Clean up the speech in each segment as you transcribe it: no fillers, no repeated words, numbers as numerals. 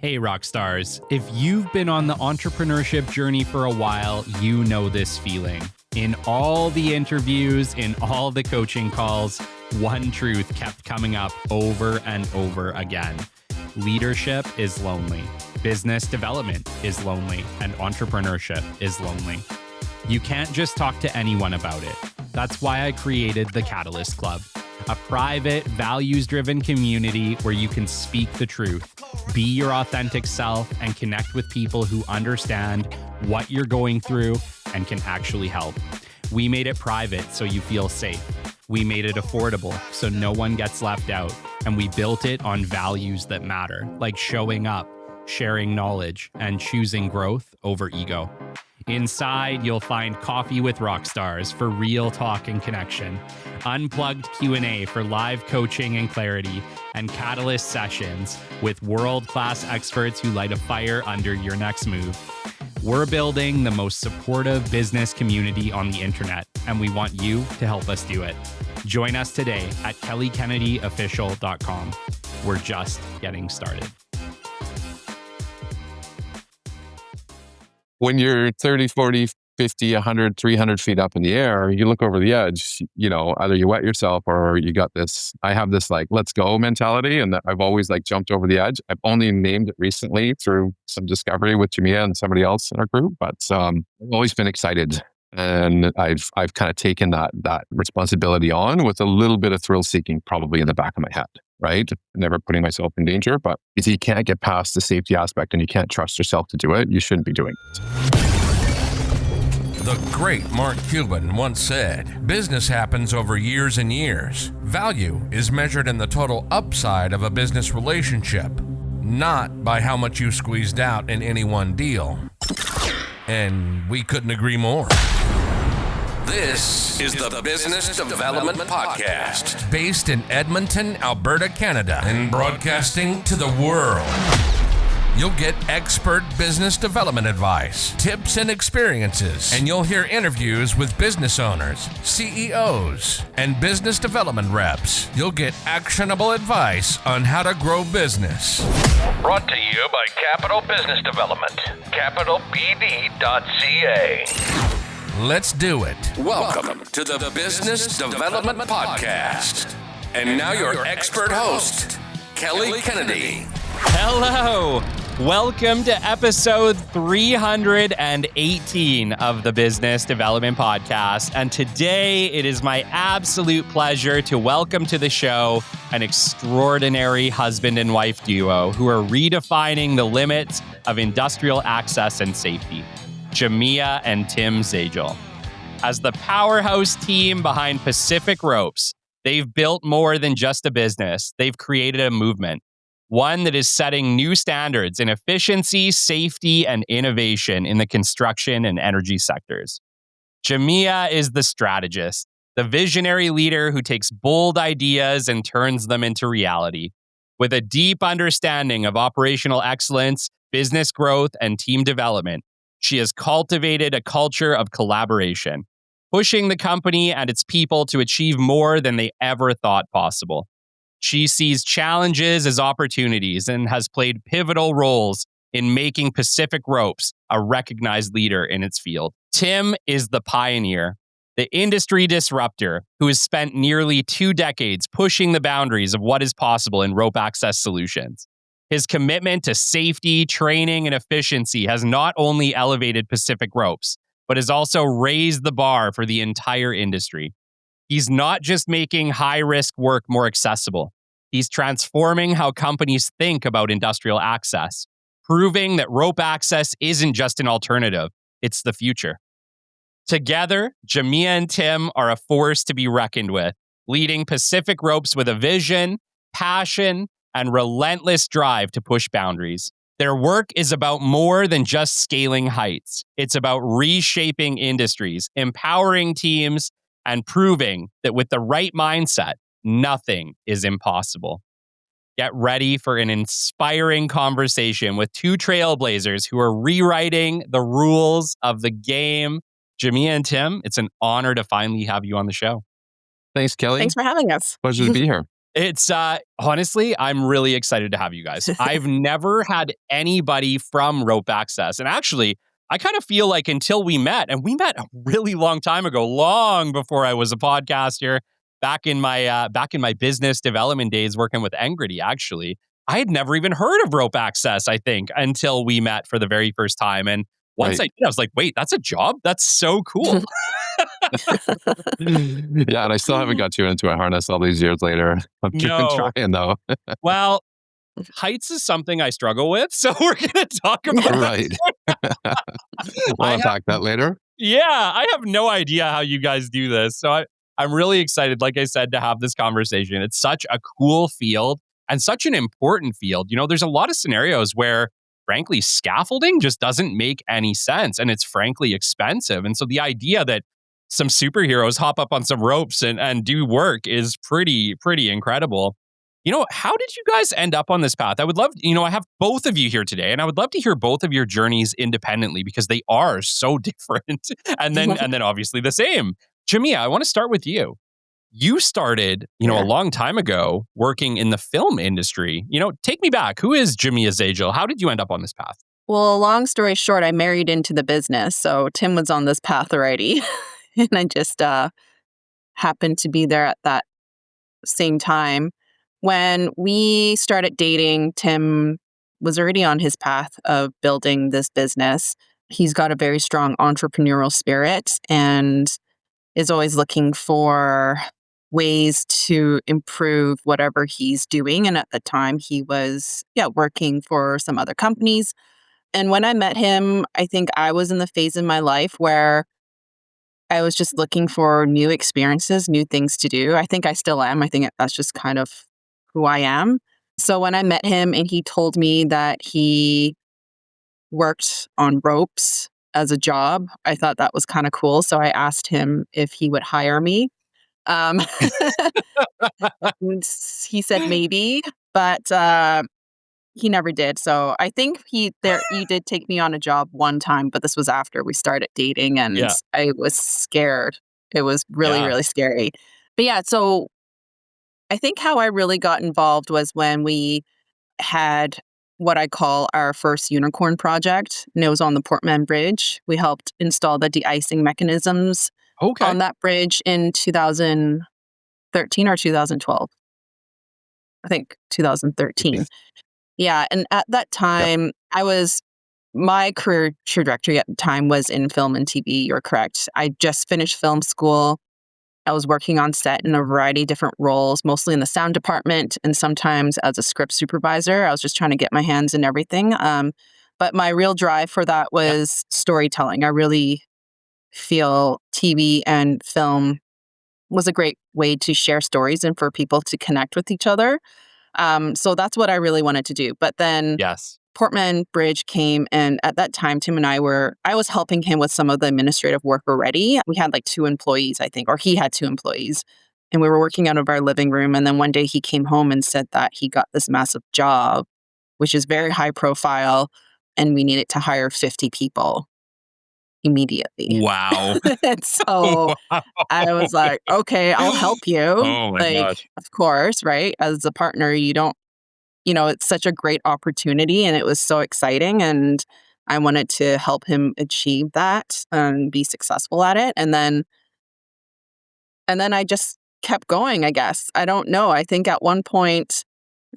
Hey, rock stars. If you've been on the entrepreneurship journey for a while, you know this feeling. In all the interviews, in all the coaching calls, one truth kept coming up over and over again. Leadership is lonely. Business development is lonely. And entrepreneurship is lonely. You can't just talk to anyone about it. That's why I created the Catalyst Club, a private, values-driven community where you can speak the truth, be your authentic self, and connect with people who understand what you're going through and can actually help. We made it private so you feel safe. We made it affordable so no one gets left out. And we built it on values that matter, like showing up, sharing knowledge, and choosing growth over ego. Inside, you'll find coffee with rock stars for real talk and connection, unplugged Q&A for live coaching and clarity, and Catalyst sessions with world-class experts who light a fire under your next move. We're building the most supportive business community on the internet, and we want you to help us do it. Join us today at kellykennedyofficial.com. We're just getting started. When you're 30, 40, 50, 100, 300 feet up in the air, you look over the edge, either you wet yourself or you got this, I have this let's go mentality. And I've always jumped over the edge. I've only named it recently through some discovery with Jemia and somebody else in our group, but I've always been excited. And I've kind of taken that responsibility on with a little bit of thrill seeking probably in the back of my head, right? Never putting myself in danger, but if you can't get past the safety aspect and you can't trust yourself to do it, you shouldn't be doing it. The great Mark Cuban once said, "Business happens over years and years. Value is measured in the total upside of a business relationship, not by how much you squeezed out in any one deal." And we couldn't agree more. This is the Business Development Podcast, based in Edmonton, Alberta, Canada, and broadcasting to the world. You'll get expert business development advice, tips and experiences, and you'll hear interviews with business owners, CEOs, and business development reps. You'll get actionable advice on how to grow business. Brought to you by Capital Business Development, capitalbd.ca. Let's do it. Welcome to the Business Development Podcast. And now your expert host, Kelly Kennedy. Hello. Welcome to episode 318 of the Business Development Podcast. And today it is my absolute pleasure to welcome to the show an extraordinary husband and wife duo who are redefining the limits of industrial access and safety. Jemia and Tim Zagiel. As the powerhouse team behind Pacific Ropes, they've built more than just a business. They've created a movement, one that is setting new standards in efficiency, safety, and innovation in the construction and energy sectors. Jemia is the strategist, the visionary leader who takes bold ideas and turns them into reality. With a deep understanding of operational excellence, business growth, and team development, she has cultivated a culture of collaboration, pushing the company and its people to achieve more than they ever thought possible. She sees challenges as opportunities and has played pivotal roles in making Pacific Ropes a recognized leader in its field. Tim is the pioneer, the industry disruptor who has spent nearly 2 decades pushing the boundaries of what is possible in rope access solutions. His commitment to safety, training, and efficiency has not only elevated Pacific Ropes, but has also raised the bar for the entire industry. He's not just making high-risk work more accessible. He's transforming how companies think about industrial access, proving that rope access isn't just an alternative, it's the future. Together, Jemia and Tim are a force to be reckoned with, leading Pacific Ropes with a vision, passion, and relentless drive to push boundaries. Their work is about more than just scaling heights. It's about reshaping industries, empowering teams, and proving that with the right mindset, nothing is impossible. Get ready for an inspiring conversation with 2 trailblazers who are rewriting the rules of the game. Jemia and Tim, it's an honor to finally have you on the show. Thanks, Kelly. Thanks for having us. Pleasure to be here. It's honestly, I'm really excited to have you guys. I've never had anybody from Rope Access. And actually, I kind of feel like until we met, and we met a really long time ago, long before I was a podcaster, back in my business development days working with Engrity, actually. I had never even heard of Rope Access, I think, until we met for the very first time. And once Right. I did, I was like, wait, that's a job? That's so cool. Yeah, and I still haven't got you into a harness all these years later. I'm keeping No. trying though. Well, heights is something I struggle with, so we're going to talk about that. Right. We'll I have, unpack that later. yeah, I have no idea how you guys do this. So I'm really excited, like I said, to have this conversation. It's such a cool field and such an important field. There's a lot of scenarios where, frankly, scaffolding just doesn't make any sense and it's frankly expensive. And so the idea that some superheroes hop up on some ropes and do work is pretty incredible. How did you guys end up on this path? I would love, I have both of you here today, and I would love to hear both of your journeys independently because they are so different. And then obviously the same. Jemia, I want to start with you. You started, a Sure. long time ago working in the film industry. Take me back. Who is Jemia Zagiel? How did you end up on this path? Well, long story short, I married into the business. So Tim was on this path already. And I just happened to be there at that same time. When we started dating, Tim was already on his path of building this business. He's got a very strong entrepreneurial spirit and is always looking for ways to improve whatever he's doing. And at the time, he was working for some other companies. And when I met him, I think I was in the phase in my life where I was just looking for new experiences, new things to do. I think I still am. I think that's just kind of who I am. So when I met him and he told me that he worked on ropes as a job, I thought that was kind of cool. So I asked him if he would hire me. Um, and he said maybe, but he never did. So I think he did take me on a job one time, but this was after we started dating and Yeah. I was scared. It was really, Yeah. really scary. But yeah, so I think how I really got involved was when we had what I call our first unicorn project, and it was on the Portman Bridge. We helped install the de-icing mechanisms Okay. on that bridge in 2013 or 2012. I think 2013. Yeah, and at that Yep. time, my career trajectory at the time was in film and TV. You're correct. I just finished film school. I was working on set in a variety of different roles, mostly in the sound department and sometimes as a script supervisor. I was just trying to get my hands in everything. But my real drive for that Yeah. was storytelling. I really feel TV and film was a great way to share stories and for people to connect with each other. So that's what I really wanted to do. But then Yes. Portman Bridge came, and at that time, Tim and I was helping him with some of the administrative work already. We had like 2 employees, I think, or he had 2 employees. And we were working out of our living room. And then one day he came home and said that he got this massive job, which is very high profile, and we needed to hire 50 people immediately. Wow. And so Wow. I was like, okay, I'll help you. Oh my gosh. Of course, right? As a partner, it's such a great opportunity and it was so exciting. And I wanted to help him achieve that and be successful at it. And then I just kept going, I guess. I don't know. I think at one point,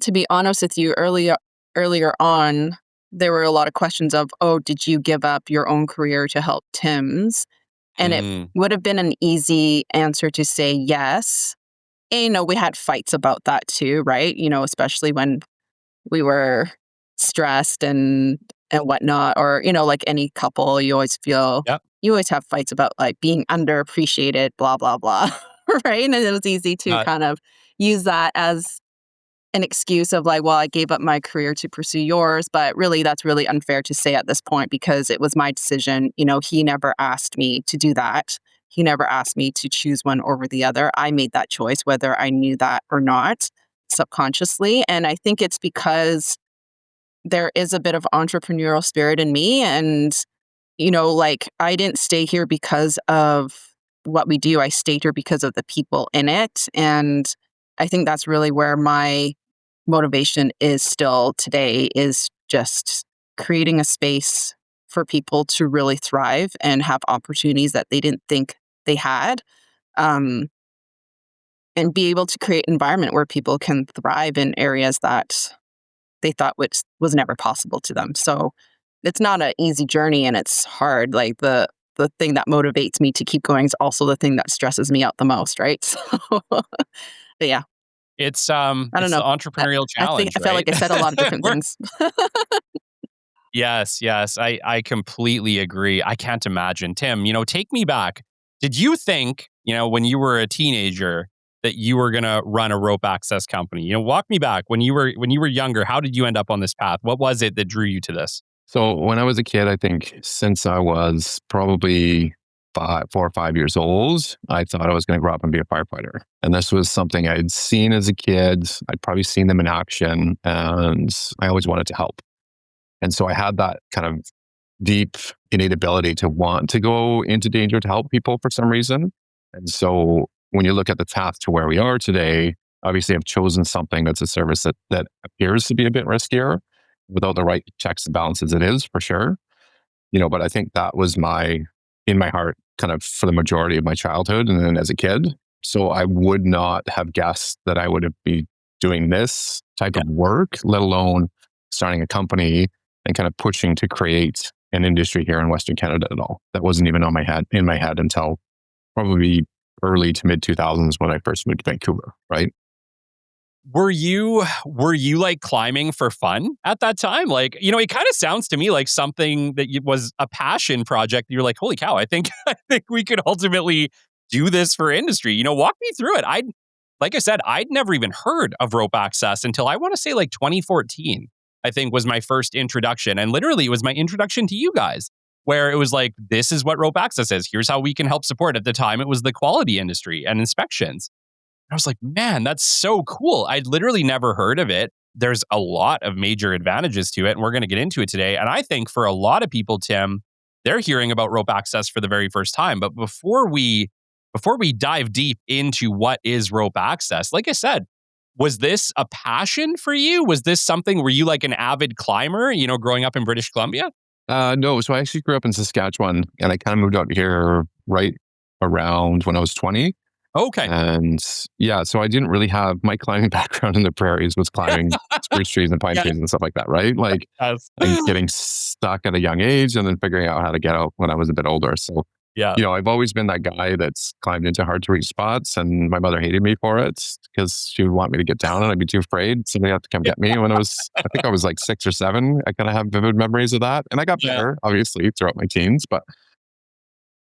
to be honest with you, earlier on, there were a lot of questions of, oh, did you give up your own career to help Tim's? And it Mm. would have been an easy answer to say yes. And, we had fights about that too, right? Especially when we were stressed and whatnot, or, like any couple, you Yep. always have fights about like being underappreciated, blah, blah, blah. Right. And it was easy to Uh, kind of use that as an excuse of like, well, I gave up my career to pursue yours. But really, that's really unfair to say at this point because it was my decision. He never asked me to do that. He never asked me to choose one over the other. I made that choice, whether I knew that or not, subconsciously. And I think it's because there is a bit of entrepreneurial spirit in me. And, like I didn't stay here because of what we do. I stayed here because of the people in it. And I think that's really where my motivation is still today, is just creating a space for people to really thrive and have opportunities that they didn't think they had. Um, and be able to create an environment where people can thrive in areas that they thought was never possible to them. So it's not an easy journey and it's hard. Like the thing that motivates me to keep going is also the thing that stresses me out the most, right? So but yeah, It's I don't it's the know. entrepreneurial I challenge, felt like right? I said a lot of different We're- things. yes, yes, I completely agree. I can't imagine. Tim, take me back. Did you think, when you were a teenager that you were going to run a rope access company? Walk me back when you were younger. How did you end up on this path? What was it that drew you to this? So when I was a kid, I think since I was probably 4 or 5 years old, I thought I was going to grow up and be a firefighter. And this was something I'd seen as a kid. I'd probably seen them in action, and I always wanted to help. And so I had that kind of deep innate ability to want to go into danger to help people for some reason. And so when you look at the path to where we are today, obviously I've chosen something that's a service that appears to be a bit riskier without the right checks and balances. It is for sure, but I think that was in my heart kind of for the majority of my childhood and then as a kid. So I would not have guessed that I would be doing this type Yeah. of work, let alone starting a company and kind of pushing to create an industry here in Western Canada at all. That wasn't even in my head until probably early to mid 2000s when I first moved to Vancouver, right? Were you like climbing for fun at that time? Like, it kind of sounds to me like something that was a passion project. You're like, holy cow, I think I think we could ultimately do this for industry. Walk me through it. Like I said, I'd never even heard of rope access until I want to say like 2014, I think was my first introduction. And literally it was my introduction to you guys, where it was like, this is what rope access is. Here's how we can help support. At the time, it was the quality industry and inspections. I was like, man, that's so cool. I'd literally never heard of it. There's a lot of major advantages to it, and we're going to get into it today. And I think for a lot of people, Tim, they're hearing about rope access for the very first time. But before we dive deep into what is rope access, like I said, was this a passion for you? Was this something, were you like an avid climber, growing up in British Columbia? No. So I actually grew up in Saskatchewan and I kind of moved out here right around when I was 20. Okay. And yeah, so I didn't really have my climbing background in the prairies was climbing spruce trees and pine Yeah. trees and stuff like that, right? Like Yes. and getting stuck at a young age and then figuring out how to get out when I was a bit older. So, Yeah. I've always been that guy that's climbed into hard to reach spots, and my mother hated me for it because she would want me to get down and I'd be too afraid. Somebody had to come get me when I think I was like 6 or 7. I kind of have vivid memories of that. And I got Yeah. better, obviously, throughout my teens, but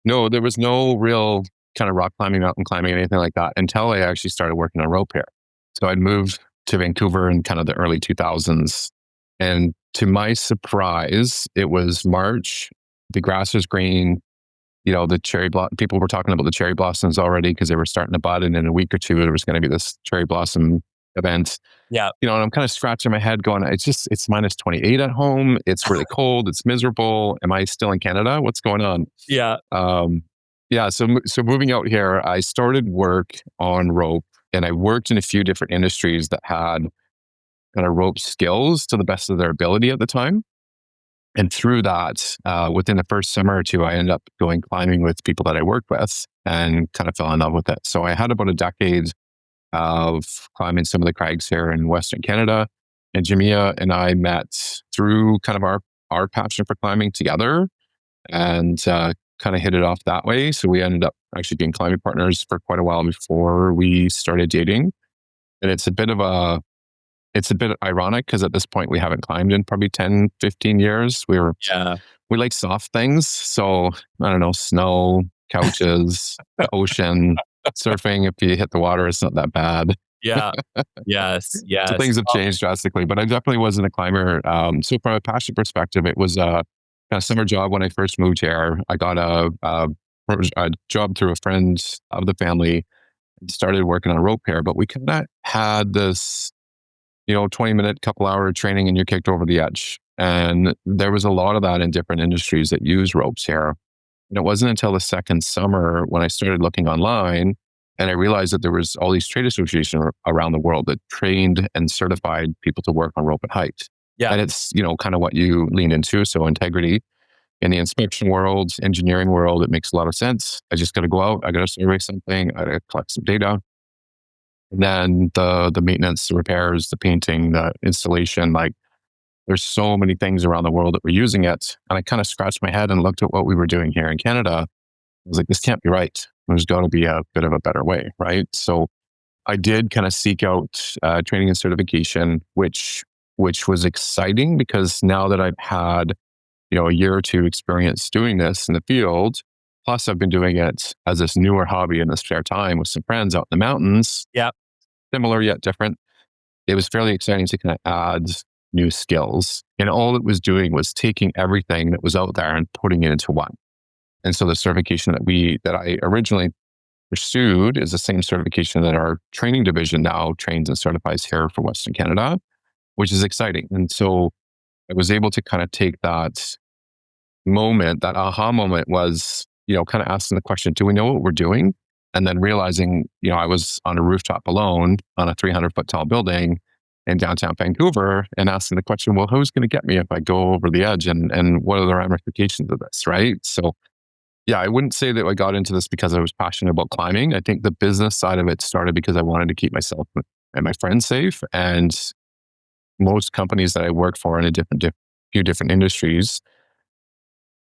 no, there was no real kind of rock climbing, mountain climbing, anything like that until I actually started working on rope here. So I'd moved to Vancouver in kind of the early 2000s. And to my surprise, it was March. The grass was green. People were talking about the cherry blossoms already because they were starting to bud. And in a week or two, there was going to be this cherry blossom event. Yeah. And I'm kind of scratching my head going, it's minus 28 at home. It's really cold. It's miserable. Am I still in Canada? What's going on? Yeah. Yeah. So moving out here, I started work on rope and I worked in a few different industries that had kind of rope skills to the best of their ability at the time. And through that, within the first summer or two, I ended up going climbing with people that I worked with and kind of fell in love with it. So I had about a decade of climbing some of the crags here in Western Canada. And Jemia and I met through kind of our passion for climbing together and kind of hit it off that way. So we ended up actually being climbing partners for quite a while before we started dating. And it's a bit ironic because at this point we haven't climbed in probably 10, 15 years. We like soft things. So I don't know, snow, couches, the ocean, surfing. If you hit the water, it's not that bad. Yeah. Yes. Yes. So things have changed drastically, but I definitely wasn't a climber. So from a passion perspective, it was a summer job when I first moved here. I got a job through a friend of the family and started working on rope here, but we kind of had this 20-minute, couple hour training and you're kicked over the edge. And there was a lot of that in different industries that use ropes here. And it wasn't until the second summer when I started looking online And I realized that there was all these trade associations around the world that trained and certified people to work on rope and height. Yeah. And it's, kind of what you lean into. So integrity in the inspection world, engineering world, it makes a lot of sense. I just got to go out. I got to survey something. I got to collect some data. And then the maintenance, the repairs, the painting, the installation, like there's so many things around the world that were using it. And I kind of scratched my head and looked at what we were doing here in Canada. I was like, this can't be right. There's got to be a bit of a better way, right? So I did kind of seek out training and certification, which was exciting because now that I've had, a year or two experience doing this in the field, plus I've been doing it as this newer hobby in the spare time with some friends out in the mountains. Yeah. Similar yet different. It was fairly exciting to kind of add new skills. And all it was doing was taking everything that was out there and putting it into one. And so the certification that I originally pursued is the same certification that our training division now trains and certifies here for Western Canada, which is exciting. And so I was able to kind of take that moment, that aha moment was, kind of asking the question, do we know what we're doing? And then realizing, I was on a rooftop alone on a 300-foot tall building in downtown Vancouver and asking the question, well, who's going to get me if I go over the edge and what are the ramifications of this, right? So yeah, I wouldn't say that I got into this because I was passionate about climbing. I think the business side of it started because I wanted to keep myself and my friends safe. And most companies that I worked for in few different industries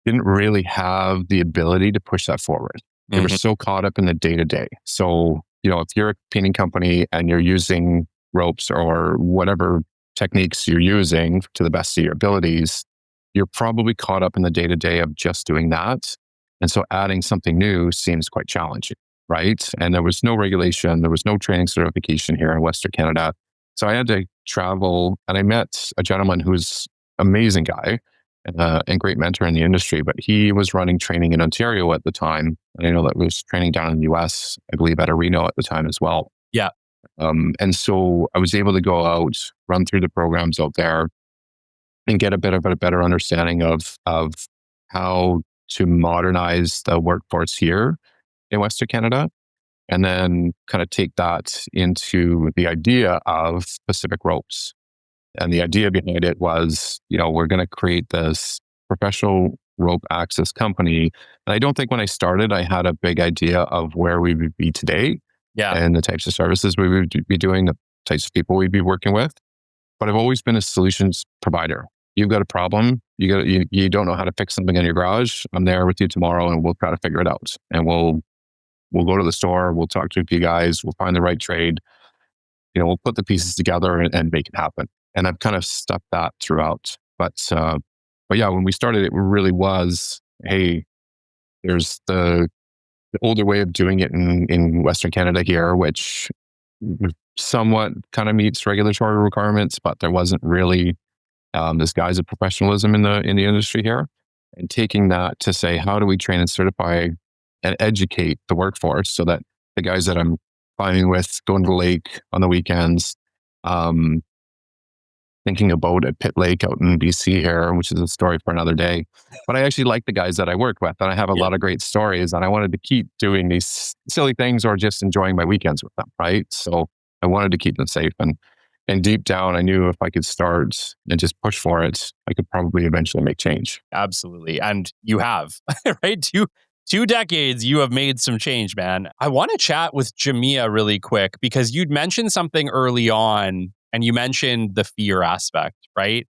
didn't really have the ability to push that forward. They were so caught up in the day to day. So, if you're a painting company and you're using ropes or whatever techniques you're using to the best of your abilities, you're probably caught up in the day to day of just doing that. And so adding something new seems quite challenging, right? And there was no regulation, there was no training certification here in Western Canada. So I had to travel, and I met a gentleman who's an amazing guy and great mentor in the industry, but he was running training in Ontario at the time. And I know that was training down in the US, I believe at Reno at the time as well. Yeah. And so I was able to go out, run through the programs out there and get a bit of a better understanding of how to modernize the workforce here in Western Canada, and then kind of take that into the idea of Pacific Ropes. And the idea behind it was, we're going to create this professional rope access company. And I don't think when I started, I had a big idea of where we would be today and the types of services we would be doing, the types of people we'd be working with. But I've always been a solutions provider. You've got a problem, you don't know how to fix something in your garage. I'm there with you tomorrow and we'll try to figure it out. And we'll go to the store, we'll talk to a few guys, we'll find the right trade, we'll put the pieces together and make it happen. And I've kind of stuck that throughout. But yeah, when we started, it really was, hey, there's the older way of doing it in Western Canada here, which somewhat kind of meets regulatory requirements, but there wasn't really this guise of professionalism in the industry here. And taking that to say, how do we train and certify and educate the workforce so that the guys that I'm climbing with, going to the lake on the weekends, thinking about a pit lake out in BC here, which is a story for another day. But I actually like the guys that I work with, and I have a lot of great stories, and I wanted to keep doing these silly things or just enjoying my weekends with them, right? So I wanted to keep them safe. And deep down, I knew if I could start and just push for it, I could probably eventually make change. Absolutely. And you have, right? Two decades, you have made some change, man. I want to chat with Jemia really quick because you'd mentioned something early on and you mentioned the fear aspect, right?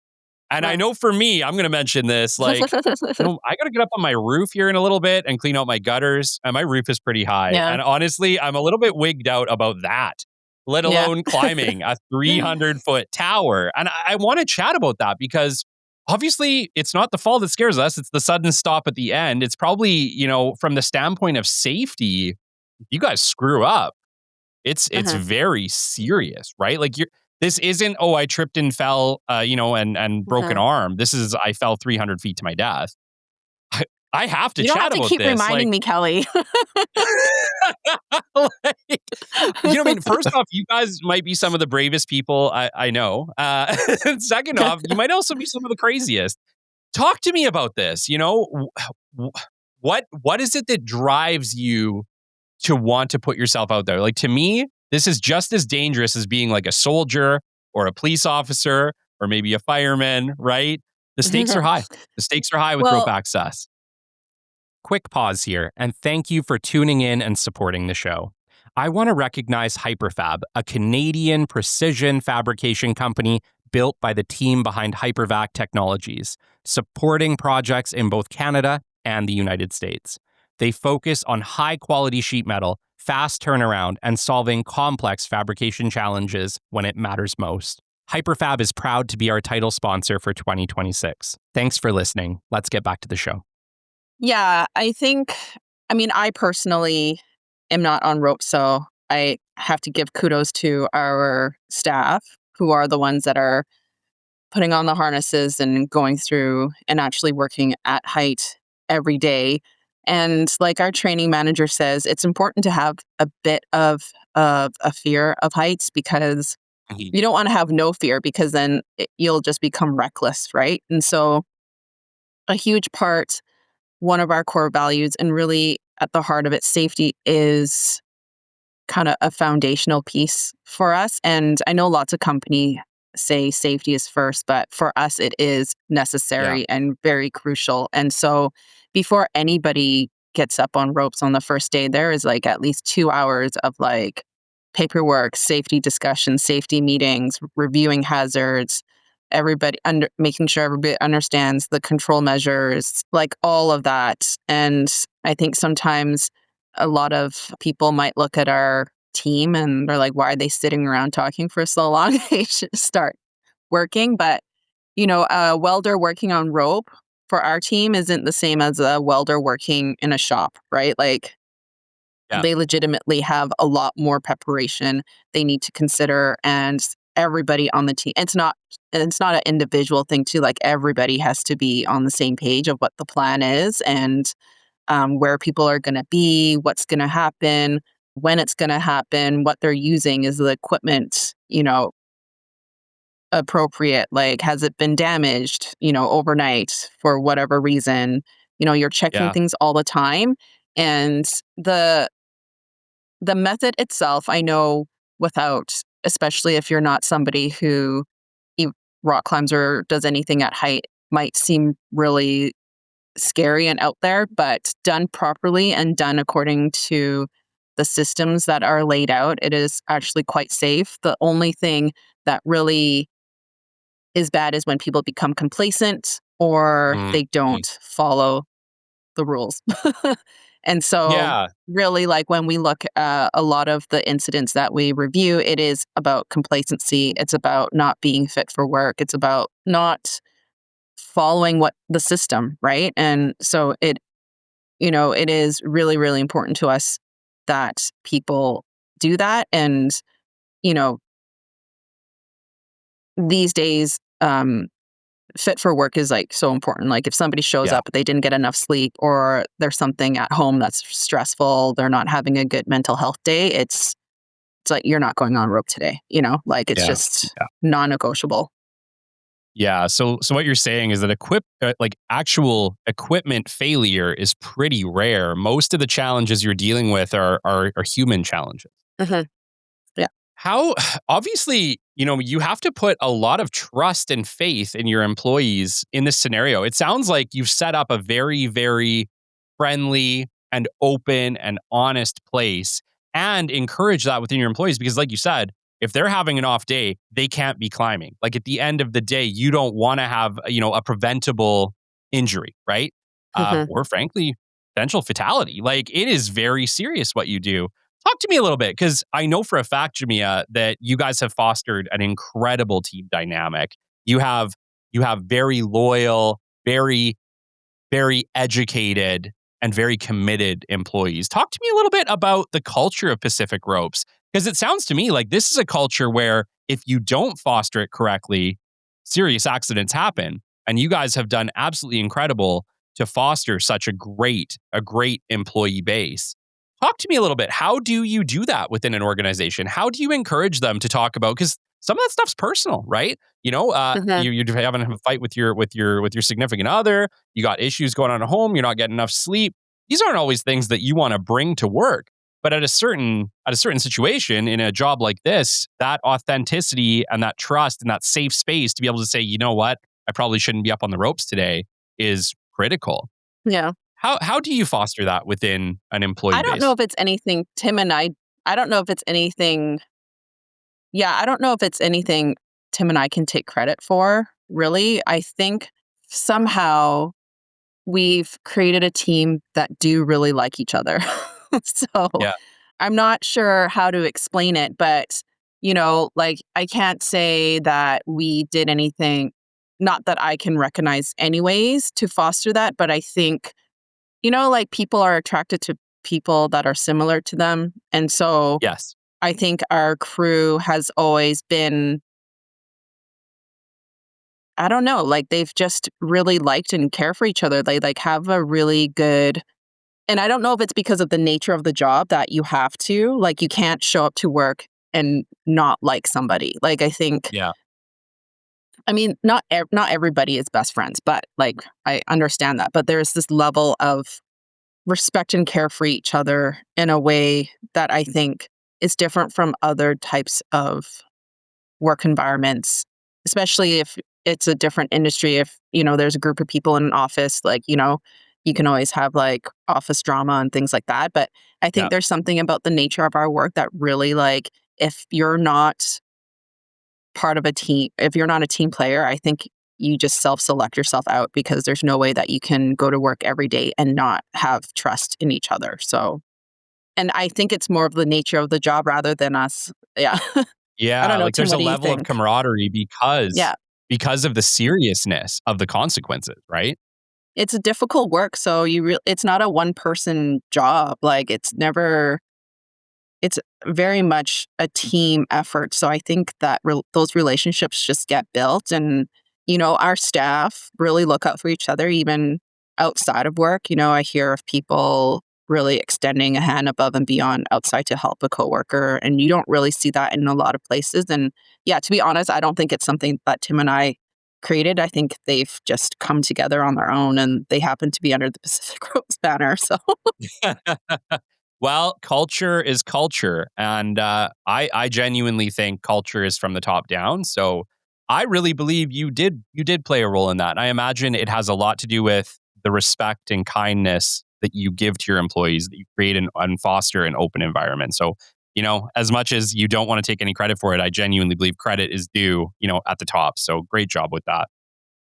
And I know for me, I'm going to mention this, like, I got to get up on my roof here in a little bit and clean out my gutters. And my roof is pretty high. Yeah. And honestly, I'm a little bit wigged out about that, let alone climbing a 300-foot tower. And I want to chat about that because obviously it's not the fall that scares us. It's the sudden stop at the end. It's probably, from the standpoint of safety, you guys screw up. It's very serious, right? Like this isn't, I tripped and fell, and broke an arm. This is, I fell 300 feet to my death. I have to chat about this. You don't have to keep reminding me, Kelly. I mean, first off, you guys might be some of the bravest people I know. And second off, you might also be some of the craziest. Talk to me about this. What is it that drives you to want to put yourself out there. Like, to me, this is just as dangerous as being like a soldier or a police officer or maybe a fireman, right? The stakes are high. The stakes are high with rope Well, access. Quick pause here, and thank you for tuning in and supporting the show. I want to recognize Hyperfab, a Canadian precision fabrication company built by the team behind Hypervac Technologies, supporting projects in both Canada and the United States. They focus on high-quality sheet metal, fast turnaround, and solving complex fabrication challenges when it matters most. Hyperfab is proud to be our title sponsor for 2026. Thanks for listening. Let's get back to the show. yeah, I personally am not on rope, so I have to give kudos to our staff who are the ones that are putting on the harnesses and going through and actually working at height every day. And like our training manager says, it's important to have a bit of a fear of heights, because you don't want to have no fear, because then you'll just become reckless, right? And so a huge part, one of our core values, and really at the heart of it, safety is kind of a foundational piece for us. And I know lots of companies say safety is first, but for us, it is necessary and very crucial. And so before anybody gets up on ropes on the first day, there is like at least 2 hours of like paperwork, safety discussions, safety meetings, reviewing hazards, making sure everybody understands the control measures, like all of that. And I think sometimes a lot of people might look at our team and they're like, why are they sitting around talking for so long? They should start working. But, a welder working on rope for our team isn't the same as a welder working in a shop, right? Like, they legitimately have a lot more preparation they need to consider, and everybody on the team. It's not an individual thing too. Like, everybody has to be on the same page of what the plan is, and where people are going to be, what's going to happen, when it's going to happen, what they're using. Is the equipment, appropriate? Like, has it been damaged, overnight for whatever reason? You're checking things all the time. And the method itself, I know, especially if you're not somebody who rock climbs or does anything at height, might seem really scary and out there, but done properly and done according to the systems that are laid out, it is actually quite safe. The only thing that really is bad is when people become complacent or they don't follow the rules. And so really, like, when we look at a lot of the incidents that we review, it is about complacency. It's about not being fit for work. It's about not following what the system, right? And so it is really, really important to us that people do that. And, these days, fit for work is like so important. Like, if somebody shows up, they didn't get enough sleep, or there's something at home that's stressful, they're not having a good mental health day, it's like, you're not going on rope today, like, it's just non-negotiable. Yeah. So what you're saying is that actual equipment failure is pretty rare. Most of the challenges you're dealing with are human challenges. Mm-hmm. Yeah. How, obviously, you have to put a lot of trust and faith in your employees in this scenario. It sounds like you've set up a very, very friendly and open and honest place, and encourage that within your employees, because like you said, if they're having an off day, they can't be climbing. Like, at the end of the day, you don't want to have, a preventable injury, right? Or frankly, potential fatality. Like, it is very serious what you do. Talk to me a little bit, because I know for a fact, Jemia, that you guys have fostered an incredible team dynamic. You have very loyal, very, very educated, and very committed employees. Talk to me a little bit about the culture of Pacific Ropes, because it sounds to me like this is a culture where if you don't foster it correctly, serious accidents happen. And you guys have done absolutely incredible to foster such a great employee base. Talk to me a little bit. How do you do that within an organization? How do you encourage them to talk about, because some of that stuff's personal, right? You're having a fight with your significant other. You got issues going on at home. You're not getting enough sleep. These aren't always things that you want to bring to work. But at a certain situation in a job like this, that authenticity and that trust and that safe space to be able to say, you know what, I probably shouldn't be up on the ropes today is critical. Yeah. How do you foster that within an employee I don't base? know if it's anything I don't know if it's anything I don't know if it's anything Tim and I can take credit for, really. I think somehow we've created a team that do really like each other. So Yeah. I'm not sure how to explain it, but like I can't say that we did anything, not that I can recognize anyways, to foster that, but I think, like people are attracted to people that are similar to them. And so Yes. I think our crew has always been, I don't know, like they've just really liked and care for each other. They like have a really good, and I don't know if it's because of the nature of the job that you have to, like you can't show up to work and not like somebody. Like I think, Yeah. I mean, not everybody is best friends, but like I understand that. But there's this level of respect and care for each other in a way that I think is different from other types of work environments, especially if it's a different industry. If, there's a group of people in an office, like, you can always have like office drama and things like that. But I Yeah. think there's something about the nature of our work that really, like, if you're not part of a team, if you're not a team player, I think you just self-select yourself out because there's no way that you can go to work every day and not have trust in each other. So, and I think it's more of the nature of the job rather than us. Yeah. I Yeah. don't know, Like Tim, there's what a do you level of think? camaraderie Yeah. because of the seriousness of the consequences, right? It's a difficult work, so it's not a one-person job, like, it's very much a team effort, so I think that those relationships just get built and, our staff really look out for each other even outside of work. I hear of people really extending a hand above and beyond outside to help a coworker, and you don't really see that in a lot of places, and, yeah, to be honest, I don't think it's something that Tim and I created. I think they've just come together on their own, and they happen to be under the Pacific Rose banner, so Well, culture is culture, and I genuinely think culture is from the top down. So I really believe you did play a role in that. And I imagine it has a lot to do with the respect and kindness that you give to your employees, that you create and foster an open environment. So as much as you don't want to take any credit for it, I genuinely believe credit is due, at the top. So great job with that.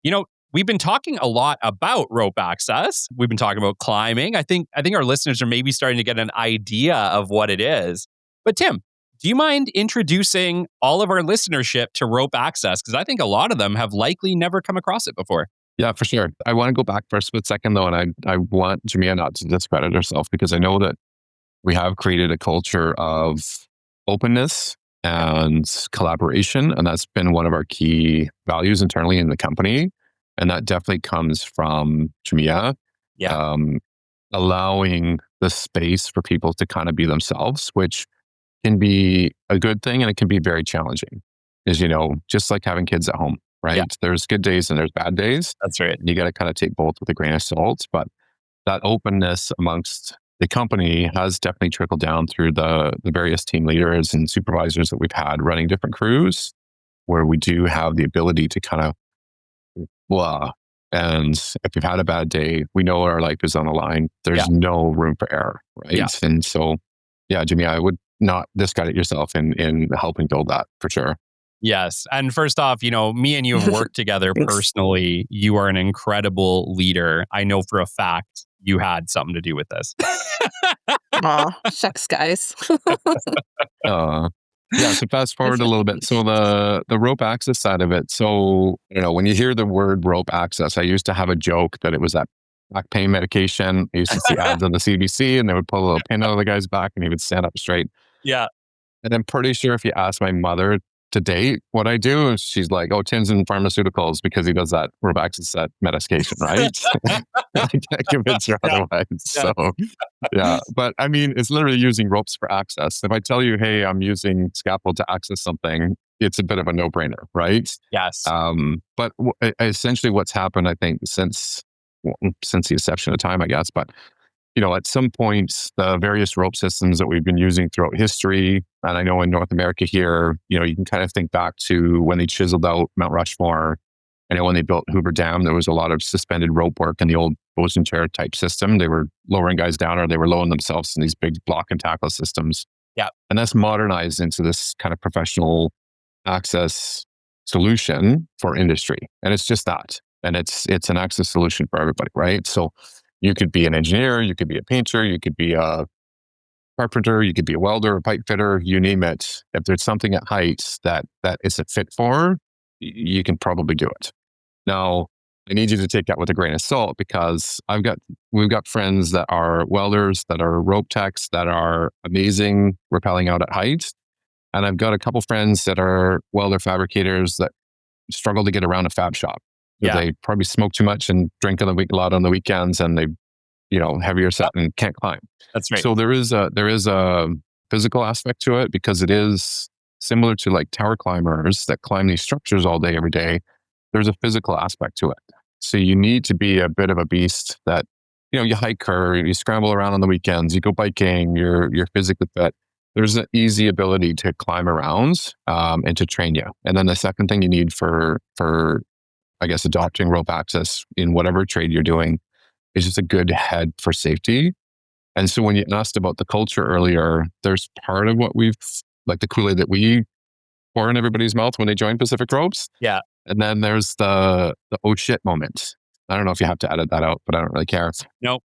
You know, we've been talking a lot about rope access. We've been talking about climbing. I think our listeners are maybe starting to get an idea of what it is. But Tim, do you mind introducing all of our listenership to rope access? Because I think a lot of them have likely never come across it before. Yeah, for sure. I want to go back for a split second though, and I want Jemia not to discredit herself because I know that we have created a culture of openness and collaboration, and that's been one of our key values internally in the company. And that definitely comes from Jemia, Yeah. allowing the space for people to kind of be themselves, which can be a good thing and it can be very challenging. Is just like having kids at home, right? Yeah. There's good days and there's bad days. That's right. You got to kind of take both with a grain of salt, but that openness amongst the company has definitely trickled down through the various team leaders and supervisors that we've had running different crews, where we do have the ability to kind of blah. And if you've had a bad day, we know our life is on the line. There's no room for error, right? Yeah. And so, yeah, Jimmy, I would not discredit yourself in helping build that for sure. Yes. And first off, me and you have worked together Thanks. personally. You are an incredible leader. I know for a fact you had something to do with this. Aw, shucks, guys. Yeah, so fast forward a little bit. So the rope access side of it. So, when you hear the word rope access, I used to have a joke that it was that back pain medication. I used to see ads on the CBC and they would pull a little pin out of the guy's back and he would stand up straight. Yeah. And I'm pretty sure if you ask my mother to date what I do, she's like, oh, Tim's in pharmaceuticals because he does that rope access medication, right? I can't convince her otherwise. So, yeah. But I mean, it's literally using ropes for access. If I tell you, hey, I'm using scaffold to access something, it's a bit of a no-brainer, right? Yes. But essentially what's happened, I think, since the inception of time, I guess, but at some point, the various rope systems that we've been using throughout history, and I know in North America here, you can kind of think back to when they chiseled out Mount Rushmore. I know when they built Hoover Dam, there was a lot of suspended rope work in the old bosun chair type system. They were lowering guys down, or they were lowering themselves in these big block and tackle systems. Yeah. And that's modernized into this kind of professional access solution for industry. And it's just that. And it's an access solution for everybody, right? So you could be an engineer, you could be a painter, you could be a carpenter, you could be a welder, a pipe fitter, you name it. If there's something at height that is a fit for, you can probably do it. Now, I need you to take that with a grain of salt, because we've got friends that are welders, that are rope techs, that are amazing rappelling out at height. And I've got a couple friends that are welder fabricators that struggle to get around a fab shop. Yeah. They probably smoke too much and drink a lot on the weekends, and they, heavier set and can't climb. That's right. So there is a physical aspect to it, because it is similar to like tower climbers that climb these structures all day, every day. There's a physical aspect to it. So you need to be a bit of a beast that, you hike or you scramble around on the weekends, you go biking, you're physically fit. There's an easy ability to climb around and to train you. And then the second thing you need for I guess, adopting rope access in whatever trade you're doing is just a good head for safety. And so when you asked about the culture earlier, there's part of what like the Kool-Aid that we pour in everybody's mouth when they join Pacific Ropes. Yeah. And then there's the oh shit moment. I don't know if you have to edit that out, but I don't really care. Nope.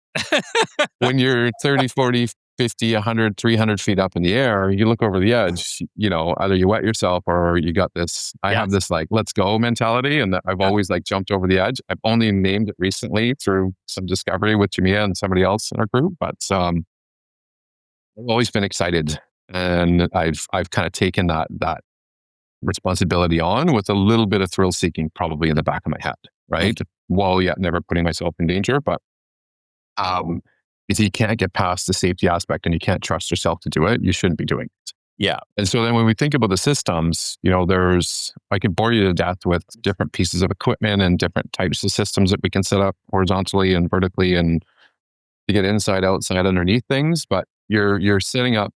When you're 30, 40, 50, 100, 300 feet up in the air, you look over the edge, either you wet yourself or you got this, I have this like, let's go mentality. And I've always like jumped over the edge. I've only named it recently through some discovery with Jemia and somebody else in our group, but I've always been excited. And I've kind of taken that responsibility on with a little bit of thrill seeking probably in the back of my head, right? While yet never putting myself in danger, but if you can't get past the safety aspect and you can't trust yourself to do it, you shouldn't be doing it. Yeah. And so then when we think about the systems, I could bore you to death with different pieces of equipment and different types of systems that we can set up horizontally and vertically and to get inside, outside, underneath things. But you're setting up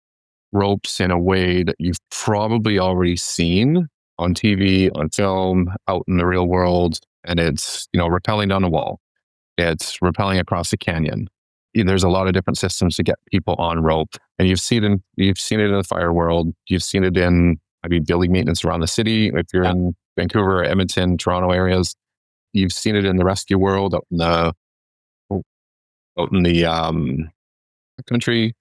ropes in a way that you've probably already seen on TV, on film, out in the real world. And it's, rappelling down a wall. It's rappelling across a canyon. There's a lot of different systems to get people on rope, and you've seen it in the fire world. You've seen it in, building maintenance around the city. If you're in Vancouver, Edmonton, Toronto areas, you've seen it in the rescue world out in the country.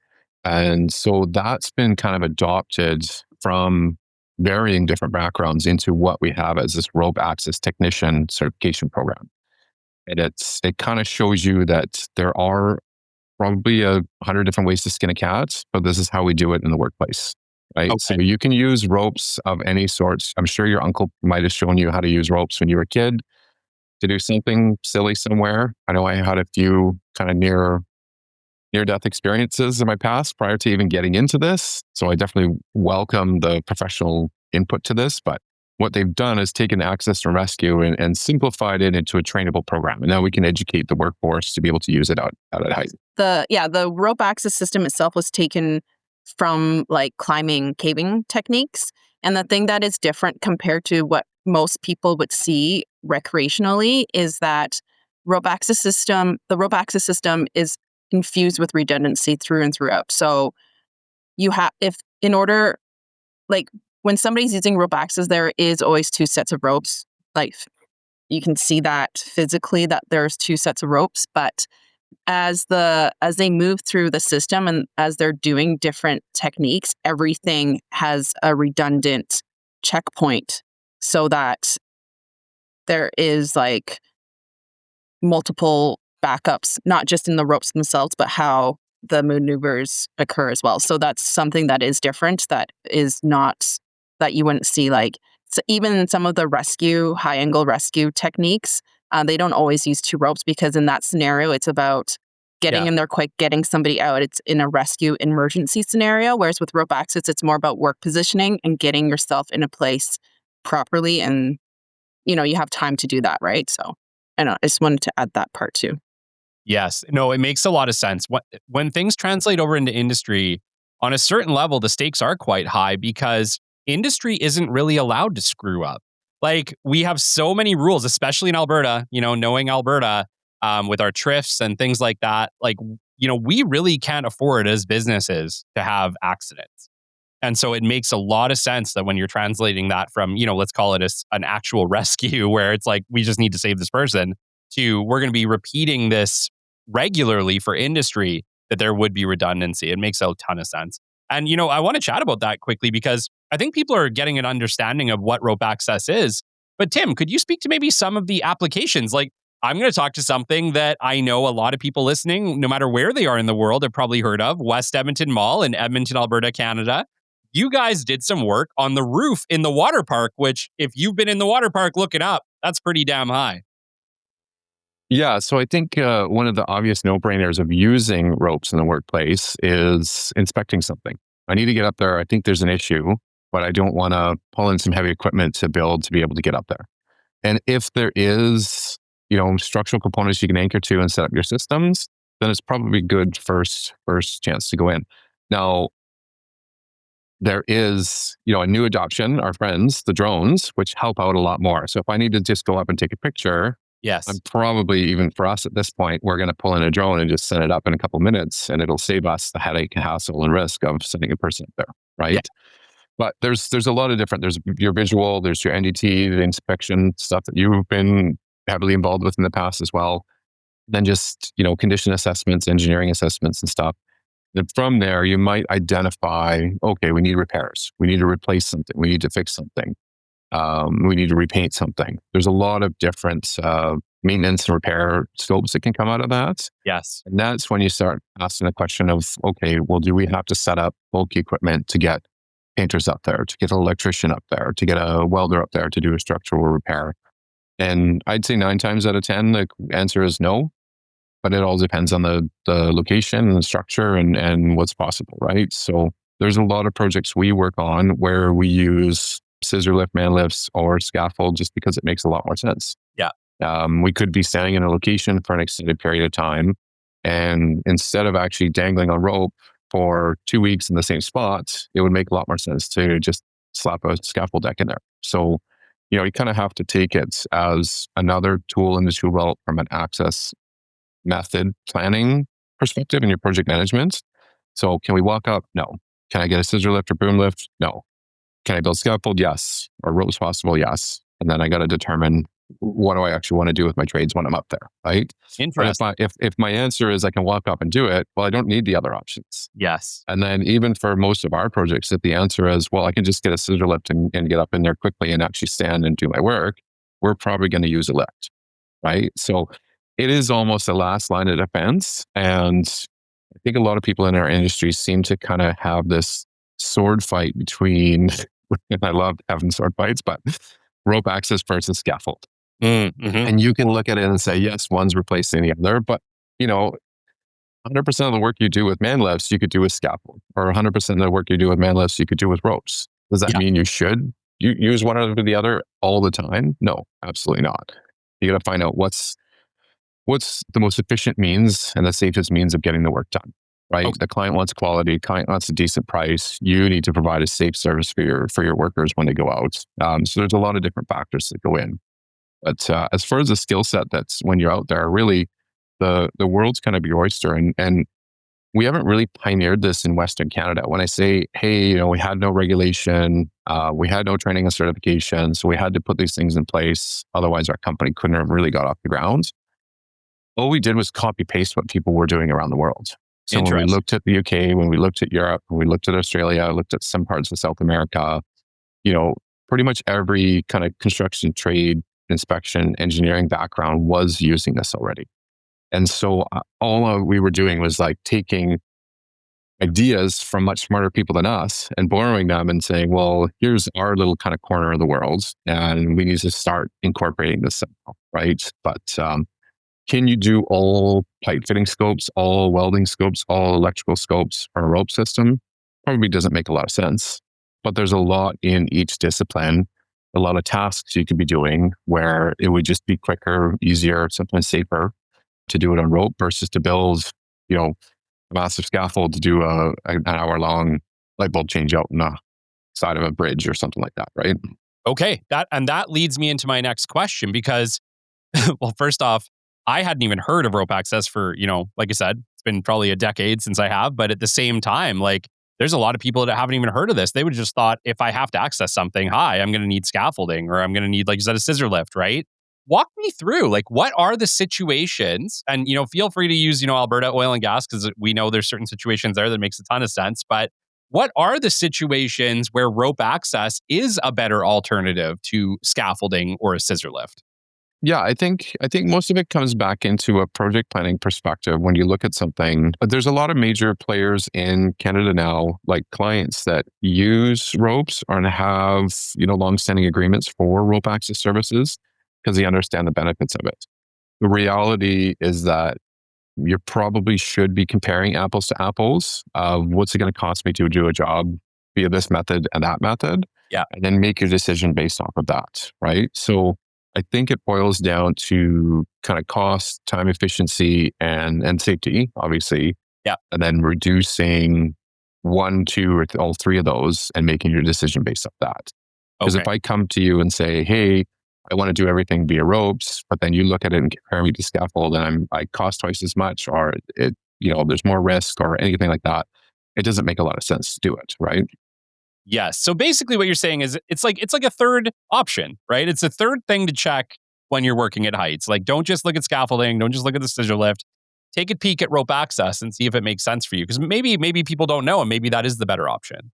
And so that's been kind of adopted from varying different backgrounds into what we have as this rope access technician certification program. And it kind of shows you that there are probably 100 different ways to skin a cat, but this is how we do it in the workplace, right? Okay. So you can use ropes of any sorts. I'm sure your uncle might have shown you how to use ropes when you were a kid to do something silly somewhere. I know I had a few kind of near-death experiences in my past prior to even getting into this. So I definitely welcome the professional input to this, but what they've done is taken access and rescue and simplified it into a trainable program. And now we can educate the workforce to be able to use it out at height. The rope access system itself was taken from like climbing, caving techniques. And the thing that is different compared to what most people would see recreationally is that the rope access system is infused with redundancy through and throughout. So when somebody's using rope access, there is always two sets of ropes. Like you can see that physically that there's two sets of ropes, but as they move through the system and as they're doing different techniques, everything has a redundant checkpoint so that there is like multiple backups, not just in the ropes themselves, but how the maneuvers occur as well. So that's something that is different, that is not, that you wouldn't see so even in some of the high angle rescue techniques, they don't always use two ropes because in that scenario, it's about getting in there quick, getting somebody out. It's in a rescue emergency scenario, whereas with rope access, it's more about work positioning and getting yourself in a place properly. And, you have time to do that, right? So I just wanted to add that part too. Yes. No, it makes a lot of sense. When things translate over into industry, on a certain level, the stakes are quite high because industry isn't really allowed to screw up. Like we have so many rules, especially in Alberta, knowing Alberta with our TRIFs and things like that. Like, we really can't afford as businesses to have accidents. And so it makes a lot of sense that when you're translating that from, let's call it an actual rescue where it's like, we just need to save this person to we're going to be repeating this regularly for industry, that there would be redundancy. It makes a ton of sense. And, I want to chat about that quickly because I think people are getting an understanding of what rope access is. But Tim, could you speak to maybe some of the applications? Like, I'm going to talk to something that I know a lot of people listening, no matter where they are in the world, have probably heard of, West Edmonton Mall in Edmonton, Alberta, Canada. You guys did some work on the roof in the water park, which if you've been in the water park, look it up. That's pretty damn high. Yeah, so I think one of the obvious no-brainers of using ropes in the workplace is inspecting something. I need to get up there. I think there's an issue, but I don't want to pull in some heavy equipment to build to be able to get up there. And if there is, structural components you can anchor to and set up your systems, then it's probably good first chance to go in. Now, there is, a new adoption, our friends, the drones, which help out a lot more. So if I need to just go up and take a picture, yes, I'm probably, even for us at this point, we're going to pull in a drone and just set it up in a couple of minutes, and it'll save us the headache, hassle, and risk of sending a person up there, right? Yeah. But there's a lot of different, there's your visual, there's your NDT, the inspection stuff that you've been heavily involved with in the past as well. Then just, condition assessments, engineering assessments and stuff. And from there, you might identify, okay, we need repairs. We need to replace something. We need to fix something. We need to repaint something. There's a lot of different maintenance and repair scopes that can come out of that. Yes. And that's when you start asking the question of, okay, well, do we have to set up bulky equipment to get painters up there, to get an electrician up there, to get a welder up there to do a structural repair? And I'd say 9 times out of 10, the answer is no. But it all depends on the location and the structure and what's possible, right? So there's a lot of projects we work on where we use scissor lift, man lifts, or scaffold just because it makes a lot more sense. Yeah. We could be standing in a location for an extended period of time, and instead of actually dangling a rope for 2 weeks in the same spot, it would make a lot more sense to just slap a scaffold deck in there. So, you kind of have to take it as another tool in the tool belt from an access method planning perspective in your project management. So can we walk up? No. Can I get a scissor lift or boom lift? No. Can I build scaffold? Yes. Or ropes possible? Yes. And then I got to determine what do I actually want to do with my trades when I'm up there, right? Interesting. But if my answer is I can walk up and do it, well, I don't need the other options. Yes. And then even for most of our projects, if the answer is, well, I can just get a scissor lift and get up in there quickly and actually stand and do my work, we're probably going to use a lift, right? So it is almost a last line of defense. And I think a lot of people in our industry seem to kind of have this sword fight between, and I love having sword fights, but rope access versus scaffold. Mm-hmm. And you can look at it and say, yes, one's replacing the other, but 100% of the work you do with man lifts, you could do with scaffold, or 100% of the work you do with man lifts, you could do with ropes. Does that mean you should use one over the other all the time? No, absolutely not. You got to find out what's the most efficient means and the safest means of getting the work done, right? Okay. The client wants quality, client wants a decent price. You need to provide a safe service for your workers when they go out. So there's a lot of different factors that go in. But as far as the skill set that's when you're out there, really the world's kind of your oyster. And we haven't really pioneered this in Western Canada. When I say, hey, we had no regulation, we had no training and certification, so we had to put these things in place. Otherwise, our company couldn't have really got off the ground. All we did was copy paste what people were doing around the world. So when we looked at the UK, when we looked at Europe, when we looked at Australia, looked at some parts of South America, pretty much every kind of construction, trade, inspection, engineering background was using this already. And so all we were doing was like taking ideas from much smarter people than us and borrowing them and saying, well, here's our little kind of corner of the world, and we need to start incorporating this somehow, right? But can you do all pipe fitting scopes, all welding scopes, all electrical scopes on a rope system? Probably doesn't make a lot of sense. But there's a lot in each discipline, a lot of tasks you could be doing where it would just be quicker, easier, sometimes safer to do it on rope versus to build, a massive scaffold to do an hour-long light bulb change out on the side of a bridge or something like that, right? Okay, that leads me into my next question because, well, first off, I hadn't even heard of rope access for, like I said, it's been probably a decade since I have, but at the same time, like there's a lot of people that haven't even heard of this. They would have just thought if I have to access something, I'm going to need scaffolding or I'm going to need, like you said, a scissor lift, right? Walk me through, like, what are the situations? And, feel free to use, Alberta oil and gas because we know there's certain situations there that makes a ton of sense. But what are the situations where rope access is a better alternative to scaffolding or a scissor lift? Yeah, I think most of it comes back into a project planning perspective when you look at something. But there's a lot of major players in Canada now, like clients that use ropes and have, long-standing agreements for rope access services because they understand the benefits of it. The reality is that you probably should be comparing apples to apples of what's it going to cost me to do a job via this method and that method, Yeah. and then make your decision based off of that, right? So I think it boils down to kind of cost, time efficiency, and safety, obviously. Yeah. And then reducing one, two, or all three of those and making your decision based off that. Because Okay. if I come to you and say, hey, I want to do everything via ropes, but then you look at it and compare me to scaffold and I cost twice as much, or there's more risk or anything like that, it doesn't make a lot of sense to do it, right? Yes. So basically what you're saying is it's like a third option, right? It's a third thing to check when you're working at heights. Like don't just look at scaffolding, don't just look at the scissor lift. Take a peek at rope access and see if it makes sense for you. Because maybe people don't know and maybe that is the better option.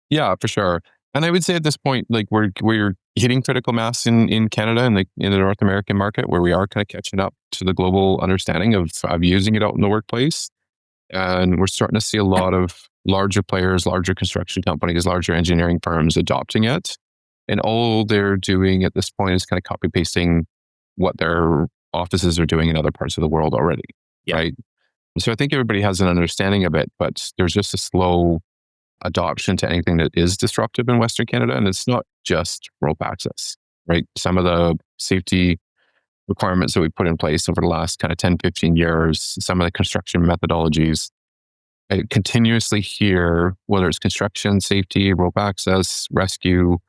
Yeah, for sure. And I would say at this point, like we're hitting critical mass in Canada and in the North American market where we are kind of catching up to the global understanding of using it out in the workplace. And we're starting to see a lot of larger players, larger construction companies, larger engineering firms adopting it. And all they're doing at this point is kind of copy pasting what their offices are doing in other parts of the world already. Yeah. Right. So I think everybody has an understanding of it, but there's just a slow adoption to anything that is disruptive in Western Canada. And it's not just rope access, right? Some of the safety requirements that we put in place over the last kind of 10, 15 years, some of the construction methodologies, I continuously hear, whether it's construction, safety, rope access, rescue,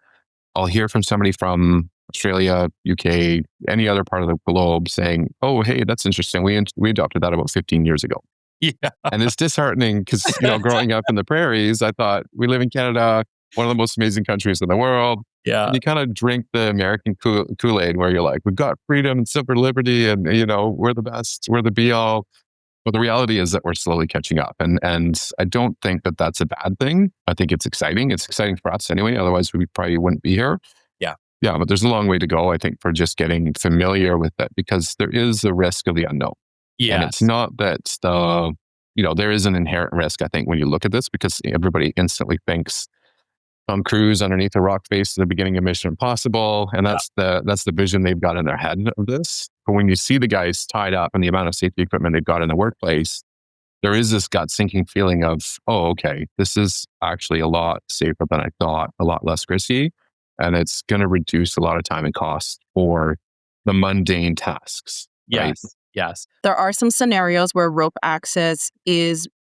I'll hear from somebody from Australia, UK, any other part of the globe saying, oh, hey, that's interesting. We adopted that about 15 years ago. Yeah. And it's disheartening because, growing up in the prairies, I thought we live in Canada, one of the most amazing countries in the world. Yeah. And you kind of drink the American Kool-Aid where you're like, we've got freedom and civil liberty and, we're the best, we're the be all. But the reality is that we're slowly catching up. And I don't think that that's a bad thing. I think it's exciting. It's exciting for us anyway. Otherwise, we probably wouldn't be here. Yeah. Yeah. But there's a long way to go, I think, for just getting familiar with it because there is a risk of the unknown. Yeah. And it's not that there is an inherent risk, I think, when you look at this because everybody instantly thinks Tom Cruise underneath a rock face at the beginning of Mission Impossible. And that's the vision they've got in their head of this. But when you see the guys tied up and the amount of safety equipment they've got in the workplace, there is this gut sinking feeling of, oh, okay, this is actually a lot safer than I thought, a lot less risky. And it's going to reduce a lot of time and cost for the mundane tasks. Yes. Right? Yes. There are some scenarios where rope access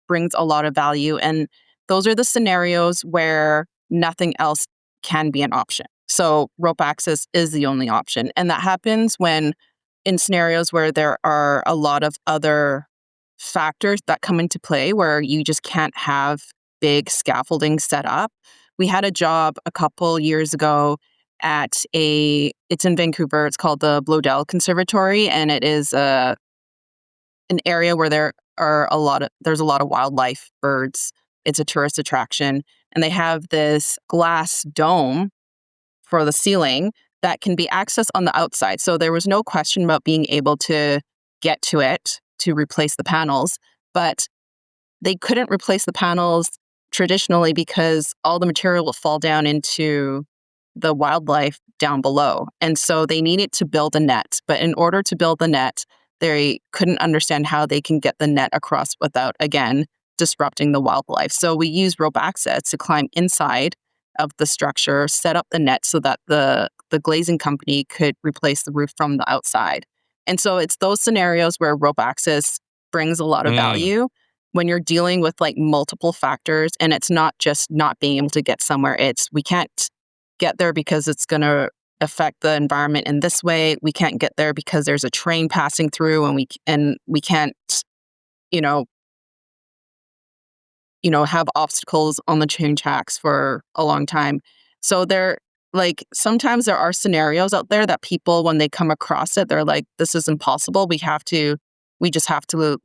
brings a lot of value. And those are the scenarios where nothing else can be an option. So rope access is the only option. And that happens when in scenarios where there are a lot of other factors that come into play where you just can't have big scaffolding set up. We had a job a couple years ago it's in Vancouver. It's called the Bloedel Conservatory, and it is an area where there's a lot of wildlife, birds. It's a tourist attraction, and they have this glass dome for the ceiling that can be accessed on the outside. So there was no question about being able to get to it to replace the panels, but they couldn't replace the panels traditionally because all the material will fall down into the wildlife down below. And so they needed to build a net. But in order to build the net, they couldn't understand how they can get the net across without, again, disrupting the wildlife. So we use rope access to climb inside of the structure, set up the net so that the glazing company could replace the roof from the outside. And so it's those scenarios where rope access brings a lot of value when you're dealing with like multiple factors, and it's not just not being able to get somewhere. It's we can't get there because it's going to affect the environment in this way. We can't get there because there's a train passing through, and we can't, you know, have obstacles on the train tracks for a long time. So sometimes there are scenarios out there that people, when they come across it, they're like, this is impossible. We just have to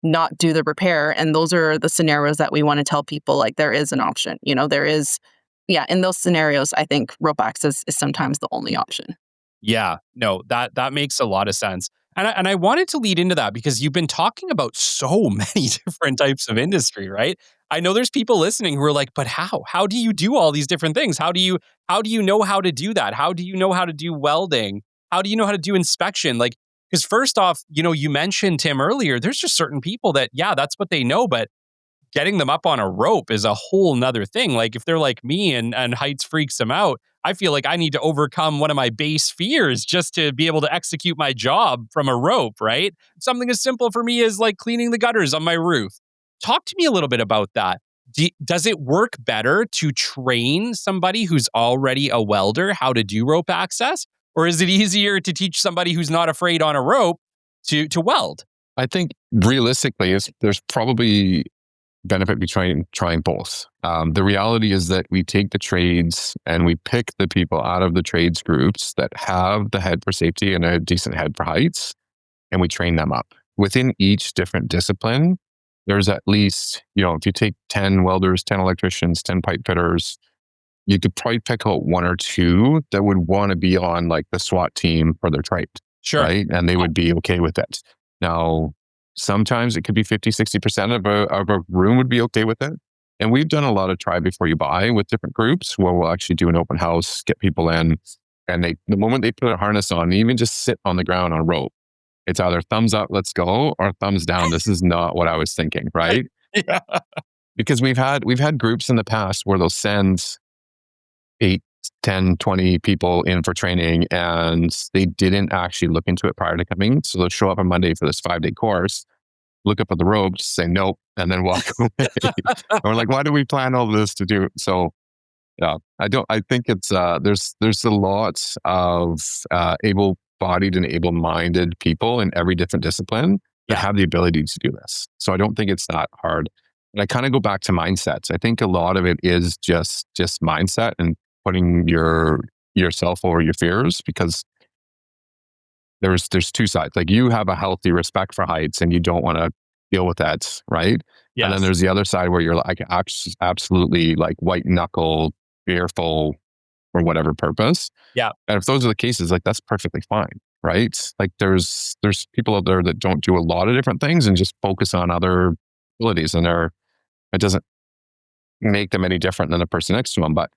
not do the repair. And those are the scenarios that we want to tell people, like, there is an option. In those scenarios, I think rope access is sometimes the only option. Yeah, no, that makes a lot of sense. And I wanted to lead into that because you've been talking about so many different types of industry, right? I know there's people listening who are like, but how? How do you do all these different things? How do you know how to do that? How do you know how to do welding? How do you know how to do inspection? Like, because first off, you mentioned, Tim, earlier, there's just certain people that, yeah, that's what they know, but getting them up on a rope is a whole nother thing. Like if they're like me and heights freaks them out, I feel like I need to overcome one of my base fears just to be able to execute my job from a rope, right? Something as simple for me as like cleaning the gutters on my roof. Talk to me a little bit about that. Does it work better to train somebody who's already a welder how to do rope access? Or is it easier to teach somebody who's not afraid on a rope to weld? I think realistically, there's probably benefit between trying both. The reality is that we take the trades and we pick the people out of the trades groups that have the head for safety and a decent head for heights, and we train them up. Within each different discipline, there's at least, if you take 10 welders, 10 electricians, 10 pipe fitters, you could probably pick out one or two that would want to be on like the SWAT team for their trade. Sure. Right? And they would be okay with it. Now, sometimes it could be 50, 60% of a room would be okay with it. And we've done a lot of try before you buy with different groups where we'll actually do an open house, get people in, and the moment they put a harness on, even just sit on the ground on a rope, it's either thumbs up, let's go, or thumbs down. This is not what I was thinking, right? Yeah. Because we've had groups in the past where they'll send 8, 10, 20 people in for training and they didn't actually look into it prior to coming. So they'll show up on Monday for this 5-day course, look up at the ropes, say nope, and then walk away. And we're like, why do we plan all this to do? So yeah, I think it's, there's a lot of able-bodied and able-minded people in every different discipline that have the ability to do this. So I don't think it's that hard. And I kind of go back to mindsets. I think a lot of it is just mindset and putting yourself over your fears, because there's two sides. Like you have a healthy respect for heights and you don't want to deal with that, right? Yes. And then there's the other side where you're like absolutely like white knuckle, fearful for whatever purpose. Yeah. And if those are the cases, like that's perfectly fine, right? Like there's people out there that don't do a lot of different things and just focus on other abilities, and it doesn't make them any different than the person next to them. But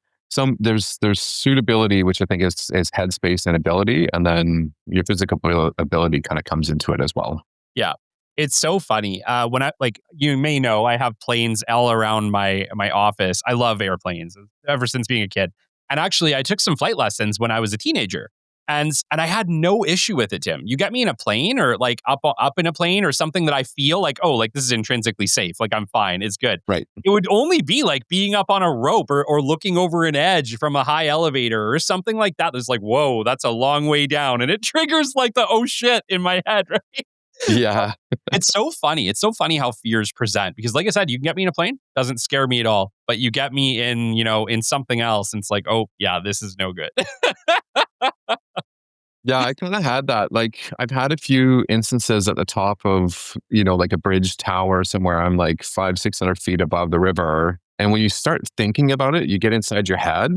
there's suitability, which I think is headspace and ability, and then your physical ability kind of comes into it as well. Yeah. It's so funny. When you may know, I have planes all around my office. I love airplanes ever since being a kid. And actually, I took some flight lessons when I was a teenager. And I had no issue with it, Tim. You get me in a plane or like up in a plane or something that I feel like, oh, like this is intrinsically safe. Like I'm fine. It's good. Right. It would only be like being up on a rope or looking over an edge from a high elevator or something like that. That's like, whoa, that's a long way down. And it triggers like the, oh shit in my head, right? Yeah. It's so funny. It's so funny how fears present, because like I said, you can get me in a plane, doesn't scare me at all. But you get me in something else, and it's like, oh yeah, this is no good. Yeah, I kind of had that. Like I've had a few instances at the top of, like a bridge tower somewhere. I'm like 500-600 feet above the river. And when you start thinking about it, you get inside your head.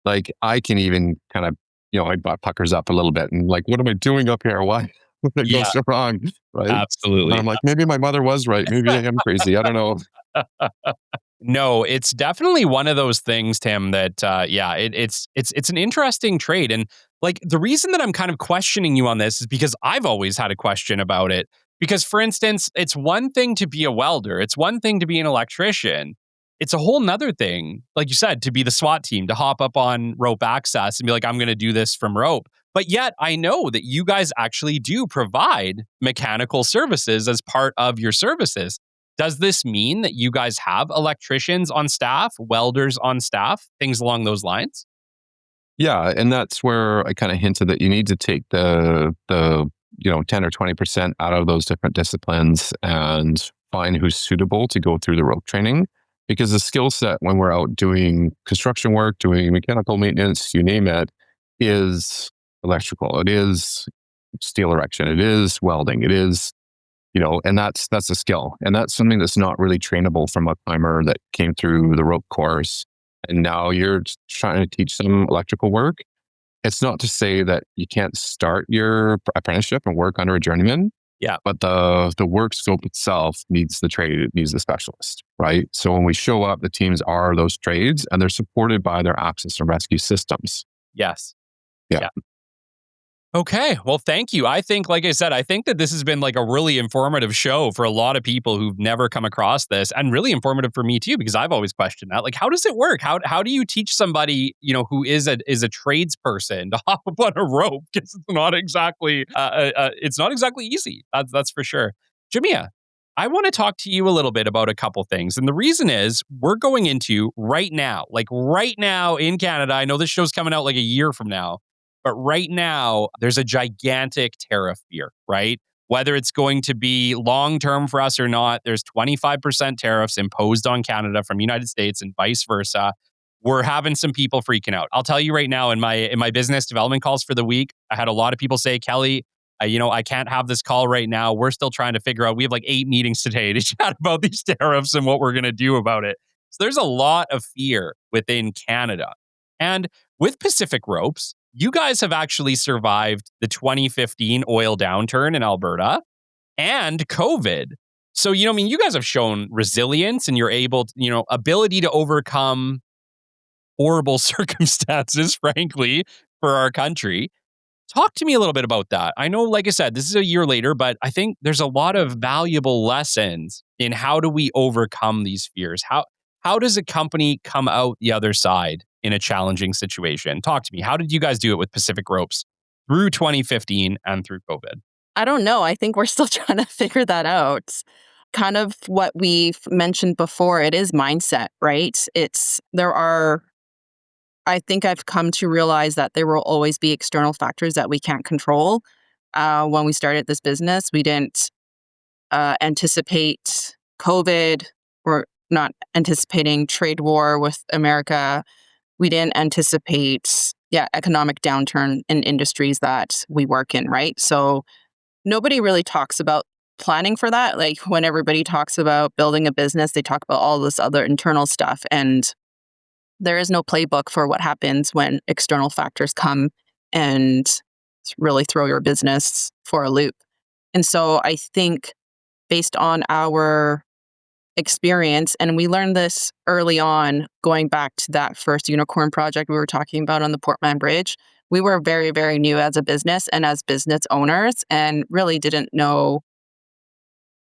Like I can even kind of, my butt puckers up a little bit and like, what am I doing up here? Why? It goes so wrong, right? Absolutely. And I'm like, maybe my mother was right. Maybe I am crazy. I don't know. No, it's definitely one of those things, Tim, that it's an interesting trade. And like the reason that I'm kind of questioning you on this is because I've always had a question about it. Because for instance, it's one thing to be a welder, it's one thing to be an electrician. It's a whole nother thing, like you said, to be the SWAT team, to hop up on rope access and be like, I'm going to do this from rope. But yet I know that you guys actually do provide mechanical services as part of your services. Does this mean that you guys have electricians on staff, welders on staff, things along those lines? Yeah, and that's where I kind of hinted that you need to take the 10 or 20% out of those different disciplines and find who's suitable to go through the rope training. Because the skill set when we're out doing construction work, doing mechanical maintenance, you name it, is electrical. It is steel erection. It is welding. It is, and that's a skill. And that's something that's not really trainable from a climber that came through the rope course. And now you're just trying to teach them electrical work. It's not to say that you can't start your apprenticeship and work under a journeyman. Yeah. But the work scope itself needs the trade, it needs the specialist, right? So when we show up, the teams are those trades and they're supported by their access and rescue systems. Yes. Yeah. Okay. Well, thank you. I think, like I said, I think that this has been like a really informative show for a lot of people who've never come across this, and really informative for me too, because I've always questioned that. Like, how does it work? How do you teach somebody, who is a tradesperson to hop up on a rope? Because it's not exactly easy. That's for sure. Jemia, I want to talk to you a little bit about a couple things. And the reason is we're going into right now in Canada. I know this show's coming out like a year from now. But right now, there's a gigantic tariff fear, right? Whether it's going to be long-term for us or not, there's 25% tariffs imposed on Canada from the United States and vice versa. We're having some people freaking out. I'll tell you right now, in my business development calls for the week, I had a lot of people say, Kelly, I can't have this call right now. We're still trying to figure out, we have like 8 meetings today to chat about these tariffs and what we're going to do about it. So there's a lot of fear within Canada. And with Pacific Ropes, you guys have actually survived the 2015 oil downturn in Alberta and COVID. So, you guys have shown resilience and you're able to, ability to overcome horrible circumstances, frankly, for our country. Talk to me a little bit about that. I know, like I said, this is a year later, but I think there's a lot of valuable lessons in how do we overcome these fears? How does a company come out the other side in a challenging situation? Talk to me. How did you guys do it with Pacific Ropes through 2015 and through COVID? I don't know. I think we're still trying to figure that out. Kind of what we've mentioned before, it is mindset, right? I think I've come to realize that there will always be external factors that we can't control. When we started this business, we didn't anticipate COVID. We're not anticipating trade war with America. We didn't anticipate, economic downturn in industries that we work in, right? So nobody really talks about planning for that. Like when everybody talks about building a business, they talk about all this other internal stuff. And there is no playbook for what happens when external factors come and really throw your business for a loop. And so I think based on our experience, and we learned this early on, going back to that first unicorn project we were talking about on the Portland Bridge, we were very, very new as a business and as business owners and really didn't know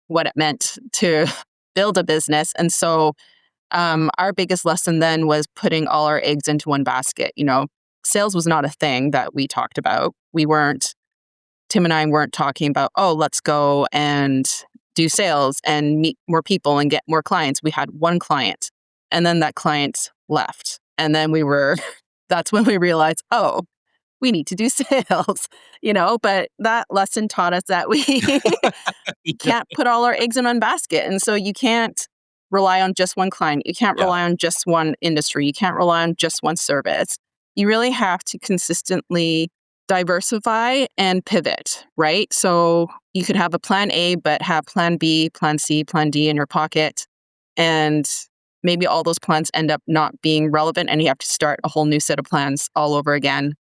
what it meant to build a business. And so our biggest lesson then was putting all our eggs into one basket. Sales was not a thing that we talked about. Tim and I weren't talking about, let's go and do sales and meet more people and get more clients. We had one client and then that client left. And then that's when we realized, we need to do sales, but that lesson taught us that we can't put all our eggs in one basket. And so you can't rely on just one client. You can't rely on just one industry. You can't rely on just one service. You really have to consistently diversify and pivot, right? So you could have a plan A, but have plan B, plan C, plan D in your pocket. And maybe all those plans end up not being relevant and you have to start a whole new set of plans all over again.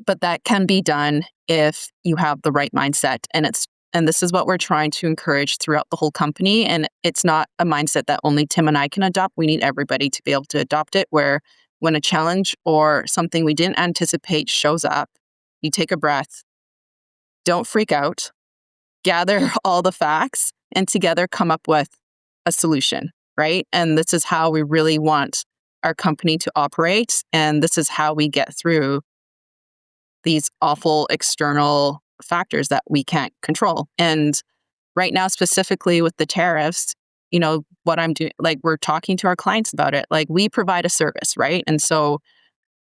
But that can be done if you have the right mindset. And this is what we're trying to encourage throughout the whole company. And it's not a mindset that only Tim and I can adopt. We need everybody to be able to adopt it, where when a challenge or something we didn't anticipate shows up, you take a breath, don't freak out, gather all the facts, and together come up with a solution, right? And this is how we really want our company to operate. And this is how we get through these awful external factors that we can't control. And right now, specifically with the tariffs, what I'm doing, like we're talking to our clients about it. Like we provide a service, right? And so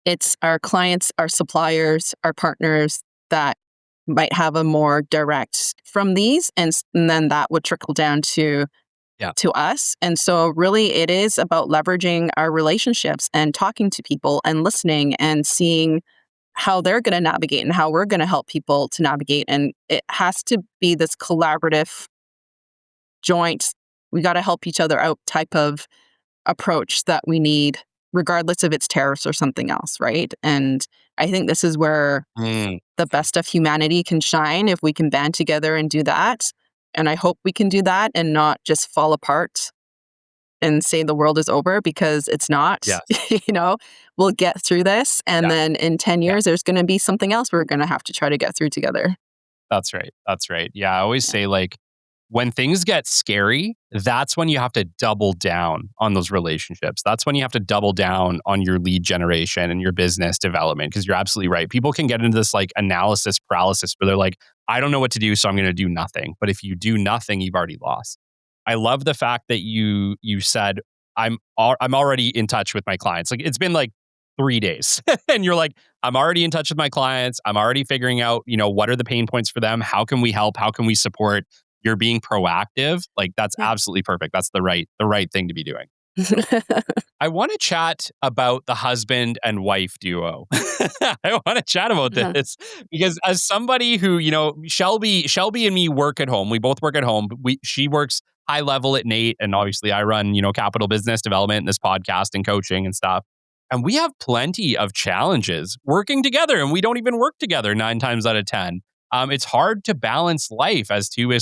it's our clients, our suppliers, our partners that might have a more direct from these, and then that would trickle down to us. And so really it is about leveraging our relationships and talking to people and listening and seeing how they're going to navigate and how we're going to help people to navigate. And it has to be this collaborative joint, we got to help each other out type of approach that we need, regardless if it's tariffs or something else, right? And I think this is where the best of humanity can shine if we can band together and do that. And I hope we can do that and not just fall apart and say the world is over, because it's not. Yes. We'll get through this. And then in 10 years, there's going to be something else we're going to have to try to get through together. That's right. That's right. Yeah. I always say, like, when things get scary, that's when you have to double down on those relationships. That's when you have to double down on your lead generation and your business development, because you're absolutely right. People can get into this like analysis paralysis where they're like, I don't know what to do, so I'm going to do nothing. But if you do nothing, you've already lost. I love the fact that you said, I'm already in touch with my clients. Like, it's been like 3 days and you're like, I'm already in touch with my clients. I'm already figuring out, what are the pain points for them? How can we help? How can we support? You're being proactive. Like, that's absolutely perfect. That's the right thing to be doing. I want to chat about the husband and wife duo. I want to chat about this because as somebody who, Shelby and me work at home. We both work at home. She works high level at Nate, and obviously I run, capital business development and this podcast and coaching and stuff. And we have plenty of challenges working together, and we don't even work together 9 times out of 10. It's hard to balance life as two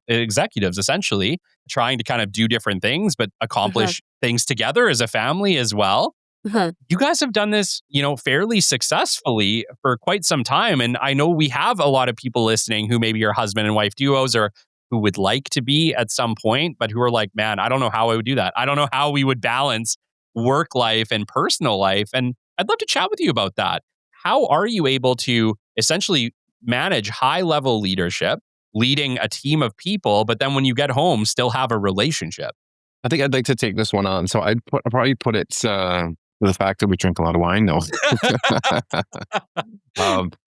executives, essentially, trying to kind of do different things, but accomplish things together as a family as well. You guys have done this, fairly successfully for quite some time. And I know we have a lot of people listening who maybe are husband and wife duos or who would like to be at some point, but who are like, man, I don't know how I would do that. I don't know how we would balance work life and personal life. And I'd love to chat with you about that. How are you able to essentially manage high-level leadership, leading a team of people, but then when you get home, still have a relationship? I think I'd like to take this one on. So I'd probably put it to the fact that we drink a lot of wine. No.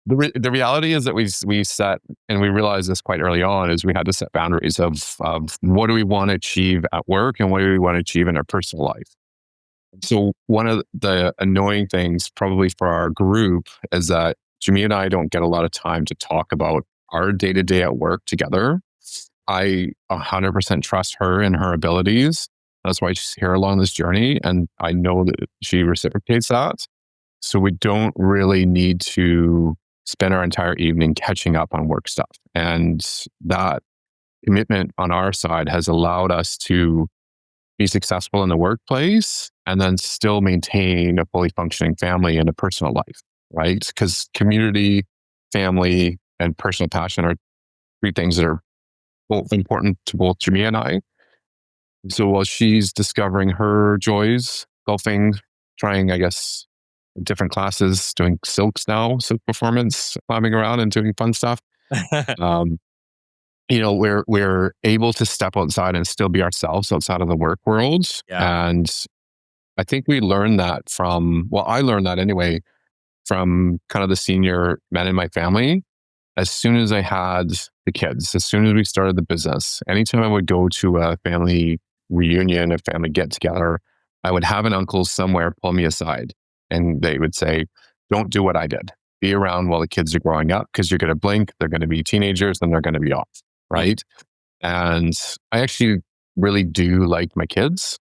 The reality is that we set, and we realized this quite early on, is we had to set boundaries of what do we want to achieve at work and what do we want to achieve in our personal life. So one of the annoying things probably for our group is that Jemia and I don't get a lot of time to talk about our day-to-day at work together. I 100% trust her and her abilities. That's why she's here along this journey. And I know that she reciprocates that. So we don't really need to spend our entire evening catching up on work stuff. And that commitment on our side has allowed us to be successful in the workplace and then still maintain a fully functioning family and a personal life. Right? Because community, family, and personal passion are 3 things that are both important to both Jemia and I. So while she's discovering her joys, golfing, trying, I guess, different classes, doing silk performance, climbing around and doing fun stuff, we're able to step outside and still be ourselves outside of the work world. Yeah. And I think I learned that anyway, from kind of the senior men in my family. As soon as I had the kids, as soon as we started the business, anytime I would go to a family reunion, a family get together, I would have an uncle somewhere pull me aside and they would say, don't do what I did. Be around while the kids are growing up, because you're going to blink, they're going to be teenagers, and they're going to be off. Right. And I actually really do like my kids,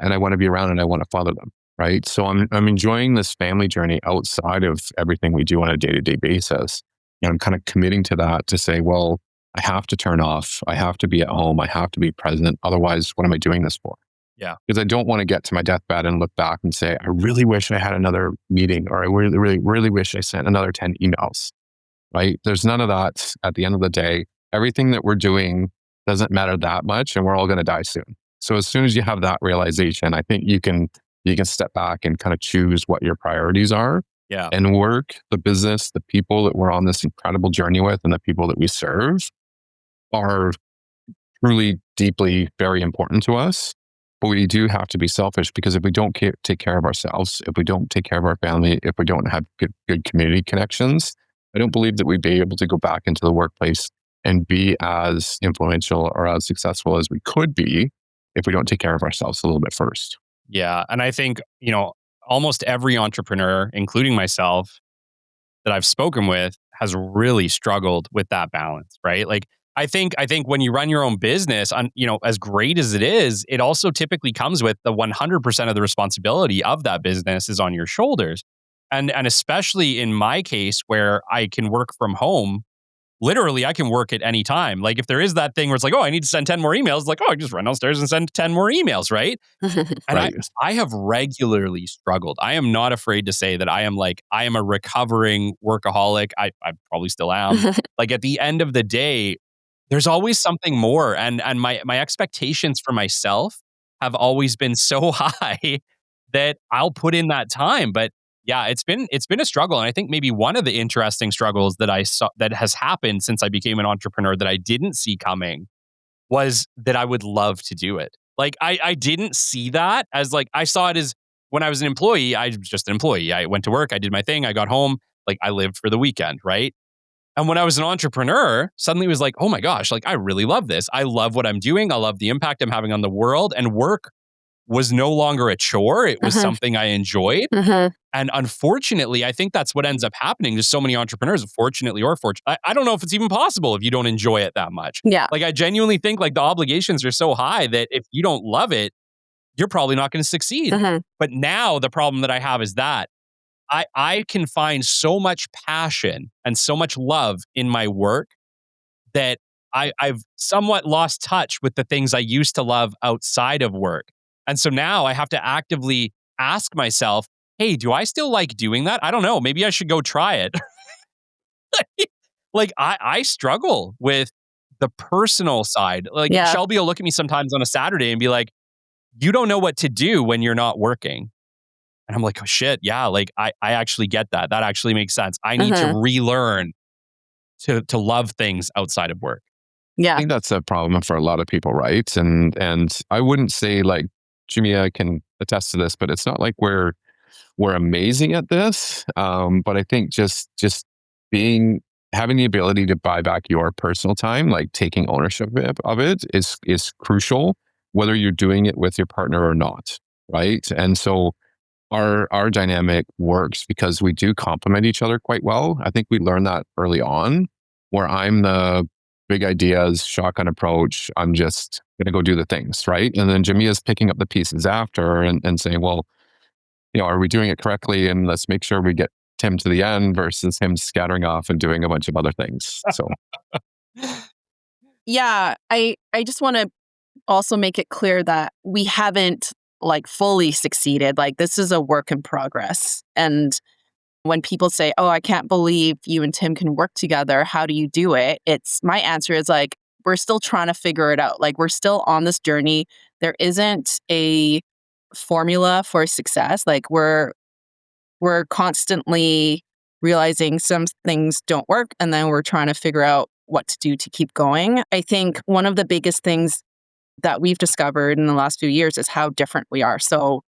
and I want to be around and I want to father them. Right. So I'm enjoying this family journey outside of everything we do on a day-to-day basis. And I'm kind of committing to that, to say, well, I have to turn off. I have to be at home. I have to be present. Otherwise, what am I doing this for? Yeah. Because I don't want to get to my deathbed and look back and say, I really wish I had another meeting, or I really, really, really wish I sent another 10 emails. Right. There's none of that at the end of the day. Everything that we're doing doesn't matter that much, and we're all going to die soon. So as soon as you have that realization, I think you can step back and kind of choose what your priorities are Yeah. And work, the business, the people that we're on this incredible journey with, and the people that we serve are truly, deeply, very important to us. But we do have to be selfish, because if we don't take care of ourselves, if we don't take care of our family, if we don't have good community connections, I don't believe that we'd be able to go back into the workplace and be as influential or as successful as we could be if we don't take care of ourselves a little bit first. Yeah. And I think, almost every entrepreneur, including myself, that I've spoken with has really struggled with that balance, right? Like I think when you run your own business on, as great as it is, it also typically comes with the 100% of the responsibility of that business is on your shoulders. And especially in my case where I can work from home, literally I can work at any time. Like if there is that thing where it's like, oh, I need to send 10 more emails, like, oh, I just run downstairs and send 10 more emails, right? And Right. I have regularly struggled. I am not afraid to say that I am a recovering workaholic. I probably still am. Like at the end of the day, there's always something more. And my expectations for myself have always been so high that I'll put in that time. But yeah, it's been a struggle. And I think maybe one of the interesting struggles that I saw that has happened since I became an entrepreneur that I didn't see coming was that I would love to do it. Like I didn't see that as like I saw it as when I was an employee, I was just an employee. I went to work, I did my thing, I got home, like I lived for the weekend, right? And when I was an entrepreneur, suddenly it was like, oh my gosh, like I really love this. I love what I'm doing. I love the impact I'm having on the world. And work was no longer a chore. It was Mhm. something I enjoyed. Mhm. And unfortunately, I think that's what ends up happening to so many entrepreneurs, fortunately or fortunately. I don't know if it's even possible if you don't enjoy it that much. Yeah. Like, I genuinely think like the obligations are so high that if you don't love it, you're probably not going to succeed. Mhm. But now the problem that I have is that I can find so much passion and so much love in my work that I've somewhat lost touch with the things I used to love outside of work. And so now I have to actively ask myself, hey, do I still like doing that? I don't know. Maybe I should go try it. Like I struggle with the personal side. Like Yeah. Shelby will look at me sometimes on a Saturday and be like, you don't know what to do when you're not working. And I'm like, oh shit, yeah, like I actually get that. That actually makes sense. I need to Mhm. relearn to love things outside of work. I Yeah. think that's a problem for a lot of people, right? And I wouldn't say like Jemia can attest to this, but it's not like we're amazing at this. But I think just being having the ability to buy back your personal time, like taking ownership of it is crucial, whether you're doing it with your partner or not, right? And so our dynamic works because we do complement each other quite well. I think we learned that early on, where I'm the big ideas, shotgun approach. I'm just going to go do the things, right? And then Jimmy is picking up the pieces after and saying, well, are we doing it correctly? And let's make sure we get Tim to the end versus him scattering off and doing a bunch of other things. So Yeah. I just want to also make it clear that we haven't like fully succeeded. Like this is a work in progress. And when people say, "Oh, I can't believe you and Tim can work together. How do you do it?" It's my answer is like we're still trying to figure it out. Like we're still on this journey. There isn't a formula for success. Like we're constantly realizing some things don't work and then we're trying to figure out what to do to keep going. I think one of the biggest things that we've discovered in the last few years is how different we are. So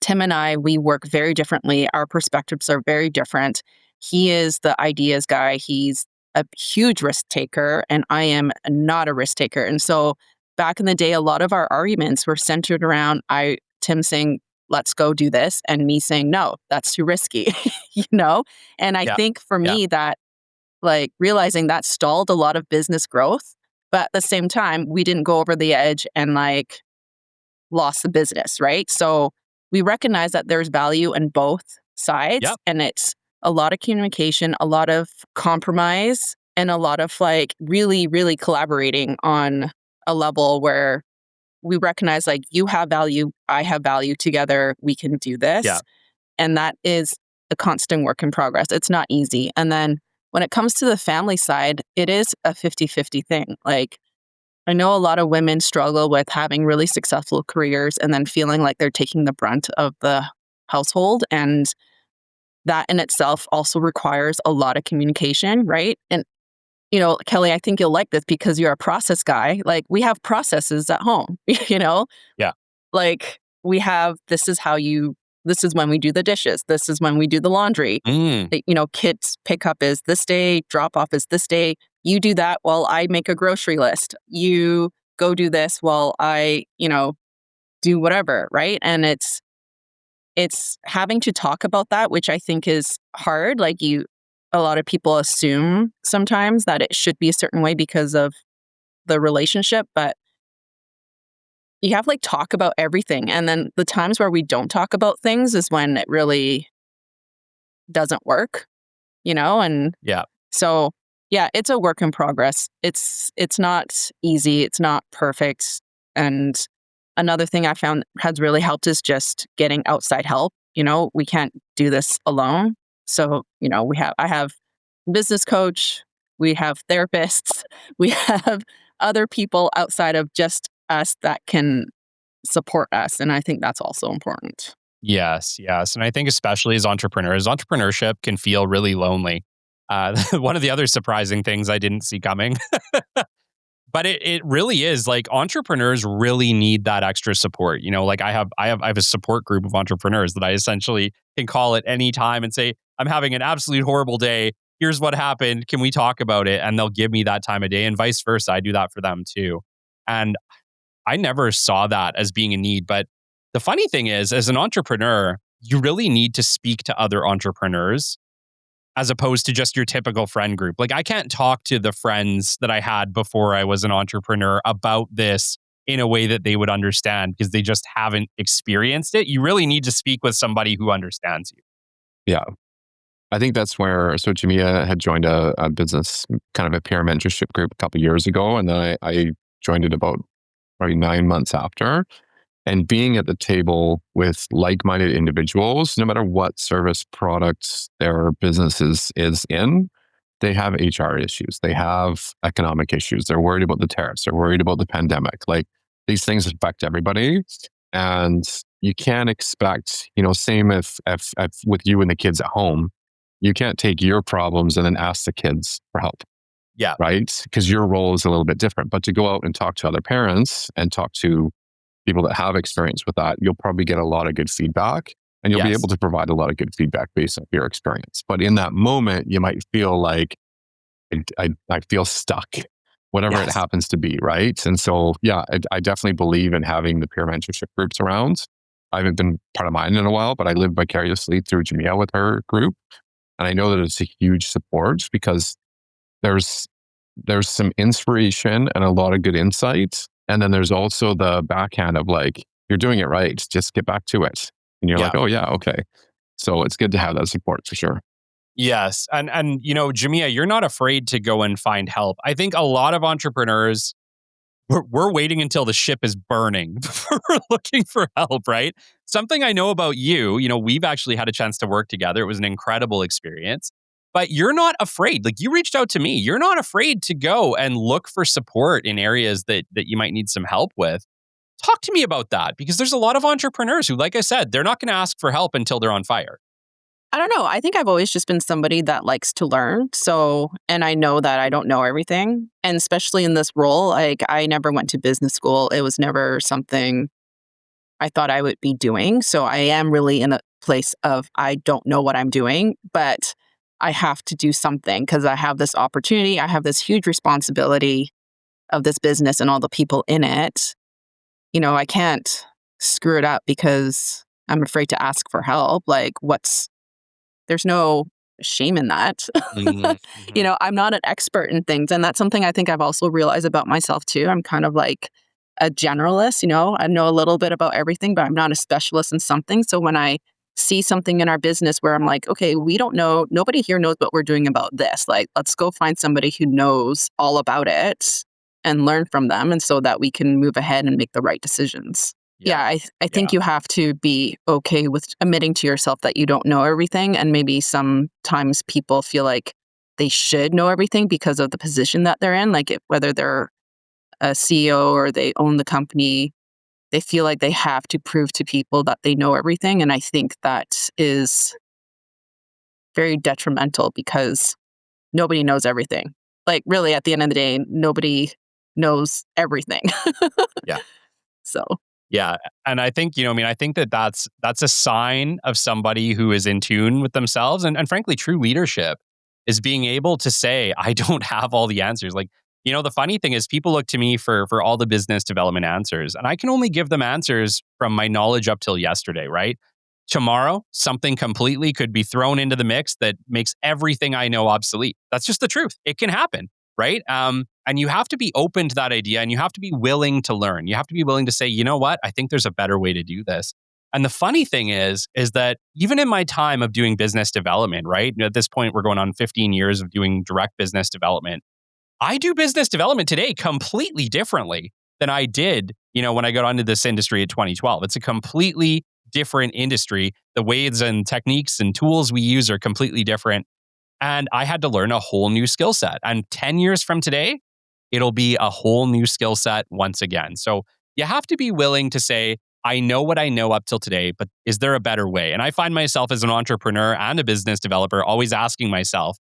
Tim and I, we work very differently. Our perspectives are very different. He is the ideas guy. He's a huge risk taker, and I am not a risk taker. And so back in the day, a lot of our arguments were centered around Tim saying, let's go do this, and me saying, no, that's too risky, you know? And I Yeah. think for Yeah. me that like realizing that stalled a lot of business growth. But at the same time, we didn't go over the edge and like lost the business, right? So we recognize that there's value in both sides Yep. and it's a lot of communication, a lot of compromise, and a lot of like really, really collaborating on a level where we recognize like you have value, I have value together, we can do Yeah. this. And that is a constant work in progress. It's not easy. And then when it comes to the family side, it is a 50-50 thing. Like I know a lot of women struggle with having really successful careers and then feeling like they're taking the brunt of the household. And that in itself also requires a lot of communication, right? And, Kelly, I think you'll like this because you're a process guy. Like, we have processes at home, Yeah. Like, this is when we do the dishes. This is when we do the laundry. Kids pick up is this day, drop off is this day. You do that while I make a grocery list. You go do this while I, do whatever, right? And it's having to talk about that, which I think is hard. Like, a lot of people assume sometimes that it should be a certain way because of the relationship, but you have to talk about everything. And then the times where we don't talk about things is when it really doesn't work, and Yeah. so yeah, it's a work in progress. It's not easy. It's not perfect. And another thing I found has really helped is just getting outside help. We can't do this alone. So, I have business coach, we have therapists, we have other people outside of just us that can support us. And I think that's also important. Yes. And I think especially as entrepreneurs, entrepreneurship can feel really lonely. One of the other surprising things I didn't see coming, but it really is like entrepreneurs really need that extra support. Like I have a support group of entrepreneurs that I essentially can call at any time and say, I'm having an absolute horrible day. Here's what happened. Can we talk about it? And they'll give me that time of day, and vice versa. I do that for them too. And I never saw that as being a need. But the funny thing is, as an entrepreneur, you really need to speak to other entrepreneurs as opposed to just your typical friend group. Like, I can't talk to the friends that I had before I was an entrepreneur about this in a way that they would understand because they just haven't experienced it. You really need to speak with somebody who understands you. Yeah. I think that's where, so Jemia had joined a business, kind of a peer mentorship group a couple of years ago. And then I joined it about probably 9 months after. And being at the table with like-minded individuals, no matter what service products their business is in, they have HR issues. They have economic issues. They're worried about the tariffs. They're worried about the pandemic. Like, these things affect everybody. And you can't expect, same if with you and the kids at home, you can't take your problems and then ask the kids for help. Yeah. Right? Because your role is a little bit different. But to go out and talk to other parents and talk to people that have experience with that, you'll probably get a lot of good feedback, and you'll be able to provide a lot of good feedback based on your experience. But in that moment, you might feel like I feel stuck, whatever it happens to be, right? And so, yeah, I definitely believe in having the peer mentorship groups around. I haven't been part of mine in a while, but I live vicariously through Jemia with her group. And I know that it's a huge support because there's some inspiration and a lot of good insight. And then there's also the backhand of like, you're doing it right, just get back to it. And you're like, oh yeah, okay. So it's good to have that support for sure. Yes. And Jemia, you're not afraid to go and find help. I think a lot of entrepreneurs, we're waiting until the ship is burning before we're looking for help, right? Something I know about you, we've actually had a chance to work together. It was an incredible experience. But you're not afraid. Like, you reached out to me. You're not afraid to go and look for support in areas that you might need some help with. Talk to me about that, because there's a lot of entrepreneurs who, like I said, they're not going to ask for help until they're on fire. I don't know. I think I've always just been somebody that likes to learn. So, and I know that I don't know everything. And especially in this role, like, I never went to business school. It was never something I thought I would be doing. So I am really in a place of I don't know what I'm doing, but I have to do something because I have this opportunity. I have this huge responsibility of this business and all the people in it. I can't screw it up because I'm afraid to ask for help. Like, there's no shame in that. Mm-hmm. I'm not an expert in things. And that's something I think I've also realized about myself too. I'm kind of like a generalist, I know a little bit about everything, but I'm not a specialist in something. So when I see something in our business where I'm like, okay, we don't know, nobody here knows what we're doing about this. Like, let's go find somebody who knows all about it and learn from them. And so that we can move ahead and make the right decisions. Yeah, I think you have to be okay with admitting to yourself that you don't know everything. And maybe sometimes people feel like they should know everything because of the position that they're in, like whether they're a CEO or they own the company, they feel like they have to prove to people that they know everything. And I think that is very detrimental because nobody knows everything. Like really at the end of the day, nobody knows everything. Yeah. So Yeah. And I think, I think that that's a sign of somebody who is in tune with themselves. And frankly, true leadership is being able to say, I don't have all the answers. Like, the funny thing is people look to me for all the business development answers, and I can only give them answers from my knowledge up till yesterday, right? Tomorrow, something completely could be thrown into the mix that makes everything I know obsolete. That's just the truth. It can happen, right? And you have to be open to that idea, and you have to be willing to learn. You have to be willing to say, you know what? I think there's a better way to do this. And the funny thing is that even in my time of doing business development, right? At this point, we're going on 15 years of doing direct business development. I do business development today completely differently than I did, when I got into this industry in 2012. It's a completely different industry. The ways and techniques and tools we use are completely different. And I had to learn a whole new skill set. And 10 years from today, it'll be a whole new skill set once again. So you have to be willing to say, I know what I know up till today, but is there a better way? And I find myself as an entrepreneur and a business developer always asking myself,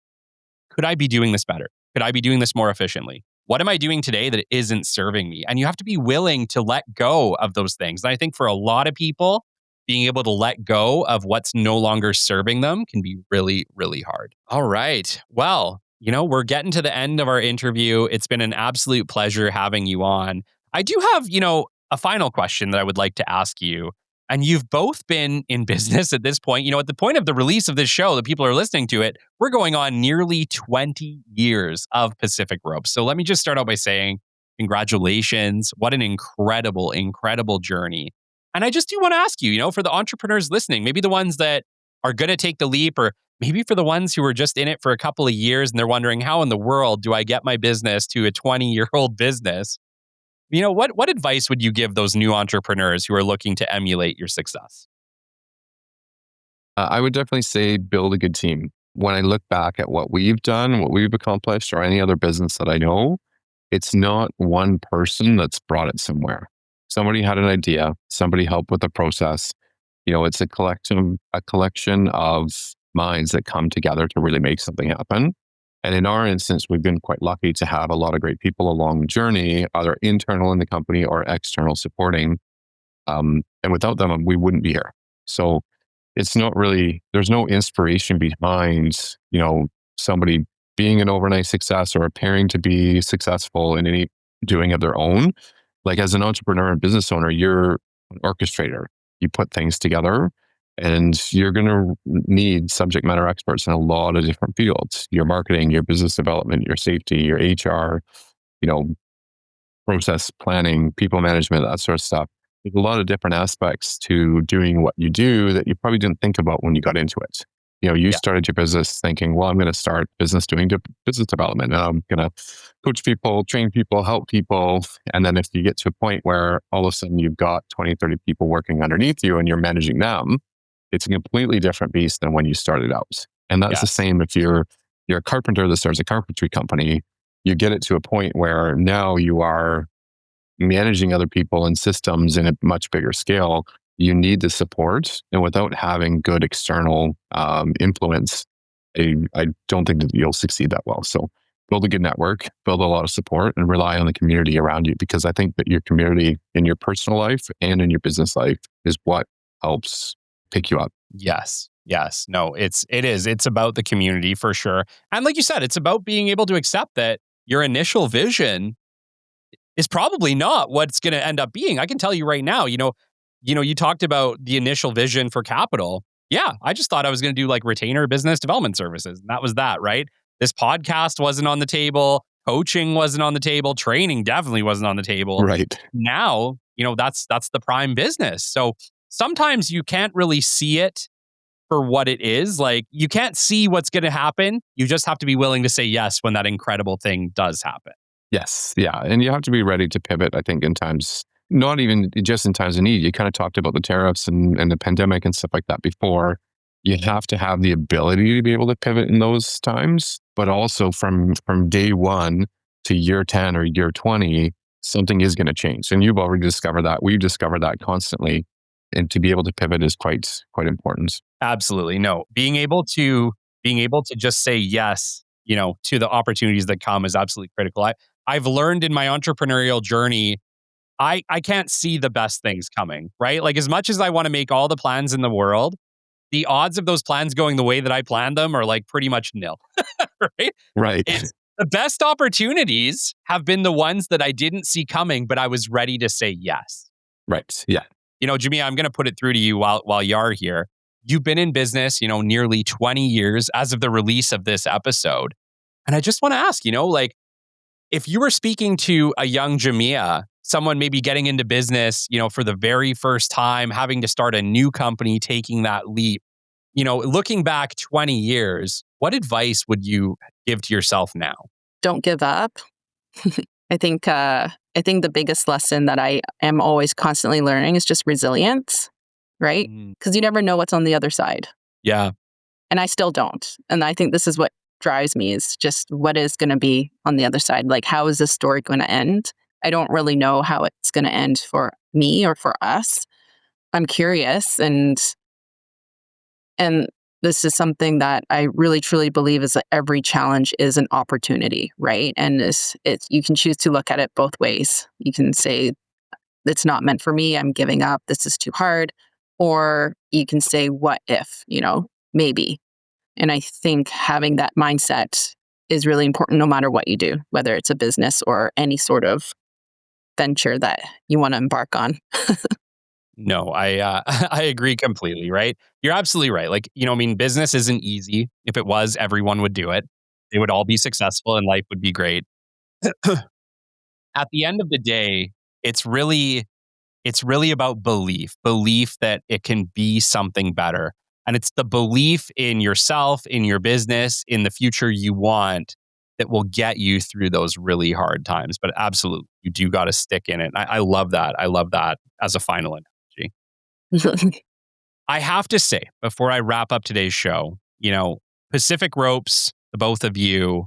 could I be doing this better? Could I be doing this more efficiently? What am I doing today that isn't serving me? And you have to be willing to let go of those things. And I think for a lot of people, being able to let go of what's no longer serving them can be really, really hard. All right. Well, we're getting to the end of our interview. It's been an absolute pleasure having you on. I do have, a final question that I would like to ask you. And you've both been in business at this point. At the point of the release of this show, the people are listening to it, we're going on nearly 20 years of Pacific Ropes. So let me just start out by saying congratulations. What an incredible, incredible journey. And I just do want to ask you, for the entrepreneurs listening, maybe the ones that are going to take the leap, or maybe for the ones who are just in it for a couple of years and they're wondering, how in the world do I get my business to a 20-year-old business? What advice would you give those new entrepreneurs who are looking to emulate your success? I would definitely say build a good team. When I look back at what we've done, what we've accomplished, or any other business that I know, it's not one person that's brought it somewhere. Somebody had an idea, somebody helped with the process. It's a collection of minds that come together to really make something happen. And in our instance, we've been quite lucky to have a lot of great people along the journey, either internal in the company or external supporting. And without them, we wouldn't be here. So it's not really, there's no inspiration behind, somebody being an overnight success or appearing to be successful in any doing of their own. Like as an entrepreneur and business owner, you're an orchestrator. You put things together, and you're going to need subject matter experts in a lot of different fields: your marketing, your business development, your safety, your HR, process planning, people management, that sort of stuff. There's a lot of different aspects to doing what you do that you probably didn't think about when you got into it. You started your business thinking, well, I'm going to start business doing business development, and I'm going to coach people, train people, help people. And then if you get to a point where all of a sudden you've got 20, 30 people working underneath you and you're managing them, it's a completely different beast than when you started out. And that's the same if you're a carpenter that starts a carpentry company. You get it to a point where now you are managing other people and systems in a much bigger scale. You need the support, and without having good external influence, I don't think that you'll succeed that well. So build a good network, build a lot of support, and rely on the community around you, because I think that your community in your personal life and in your business life is what helps pick you up. Yes. No, it is. It's about the community for sure. And like you said, it's about being able to accept that your initial vision is probably not what's going to end up being. I can tell you right now, you talked about the initial vision for capital. Yeah, I just thought I was going to do like retainer business development services. And that was that, right? This podcast wasn't on the table. Coaching wasn't on the table. Training definitely wasn't on the table. Right. Now, that's the prime business. So sometimes you can't really see it for what it is. Like you can't see what's going to happen. You just have to be willing to say yes when that incredible thing does happen. Yes. Yeah. And you have to be ready to pivot, I think, in times, not even just in times of need. You kind of talked about the tariffs and the pandemic and stuff like that before. You have to have the ability to be able to pivot in those times, but also from day one to year 10 or year 20, something is going to change. And you've already discovered that. We've discovered that constantly. And to be able to pivot is quite important. Absolutely. No, being able to being able to just say yes, to the opportunities that come is absolutely critical. I've learned in my entrepreneurial journey, I can't see the best things coming, right? Like as much as I want to make all the plans in the world, the odds of those plans going the way that I planned them are like pretty much nil, right? Right. It's the best opportunities have been the ones that I didn't see coming, but I was ready to say yes. Right. Yeah. Jemia, I'm going to put it through to you while you're here. You've been in business, nearly 20 years as of the release of this episode. And I just want to ask, like if you were speaking to a young Jemia, someone maybe getting into business, for the very first time, having to start a new company, taking that leap, looking back 20 years, what advice would you give to yourself now? Don't give up. I think the biggest lesson that I am always constantly learning is just resilience, right? Because you never know what's on the other side. Yeah. And I still don't. And I think this is what drives me is just what is going to be on the other side. Like, how is this story going to end? I don't really know how it's going to end for me or for us. I'm curious, and this is something that I really truly believe is that every challenge is an opportunity, right? And it's you can choose to look at it both ways. You can say it's not meant for me, I'm giving up, this is too hard, or you can say what if, maybe. And I think having that mindset is really important no matter what you do, whether it's a business or any sort of venture that you want to embark on. No, I agree completely, right? You're absolutely right. Like, business isn't easy. If it was, everyone would do it. They would all be successful and life would be great. At the end of the day, it's really about belief that it can be something better. And it's the belief in yourself, in your business, in the future you want that will get you through those really hard times. But absolutely, you do got to stick in it. I love that. I love that as a final analogy. I have to say, before I wrap up today's show, Pacific Ropes, the both of you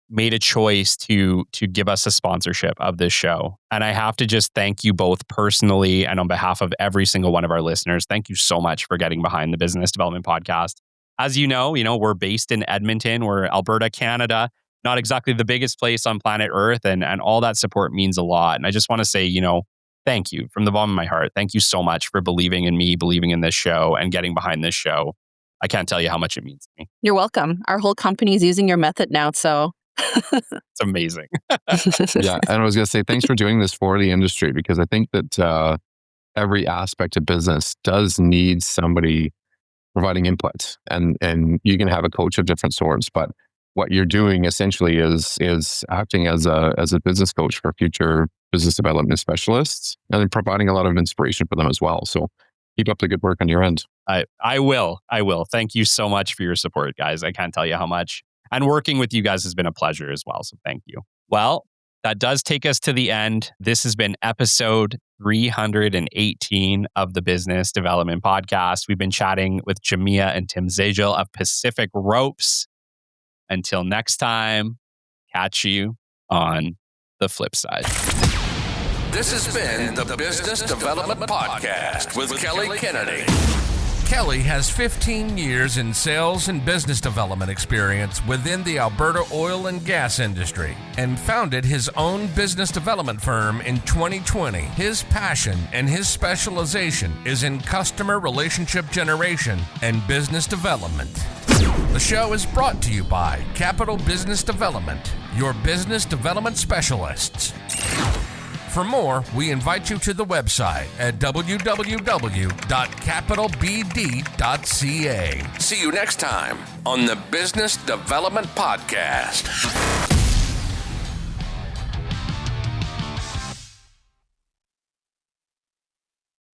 made a choice to give us a sponsorship of this show. And I have to just thank you both personally and on behalf of every single one of our listeners. Thank you so much for getting behind the Business Development Podcast. As you know, we're based in Edmonton. We're Alberta, Canada. Not exactly the biggest place on planet Earth. And all that support means a lot. And I just want to say, thank you from the bottom of my heart. Thank you so much for believing in me, believing in this show, and getting behind this show. I can't tell you how much it means to me. You're welcome. Our whole company is using your method now, so it's amazing. Yeah. And I was going to say, thanks for doing this for the industry, because I think that every aspect of business does need somebody providing input, and you can have a coach of different sorts, but what you're doing essentially is acting as a business coach for future business development specialists, and then providing a lot of inspiration for them as well. So keep up the good work on your end. I will. Thank you so much for your support, guys. I can't tell you how much. And working with you guys has been a pleasure as well. So thank you. Well, that does take us to the end. This has been episode 318 of the Business Development Podcast. We've been chatting with Jemia and Tim Zagiel of Pacific Ropes. Until next time, catch you on the flip side. This has been the Business Development Podcast with Kelly Kennedy. Kelly has 15 years in sales and business development experience within the Alberta oil and gas industry and founded his own business development firm in 2020. His passion and his specialization is in customer relationship generation and business development. The show is brought to you by Capital Business Development, your business development specialists. For more, we invite you to the website at www.capitalbd.ca. See you next time on the Business Development Podcast.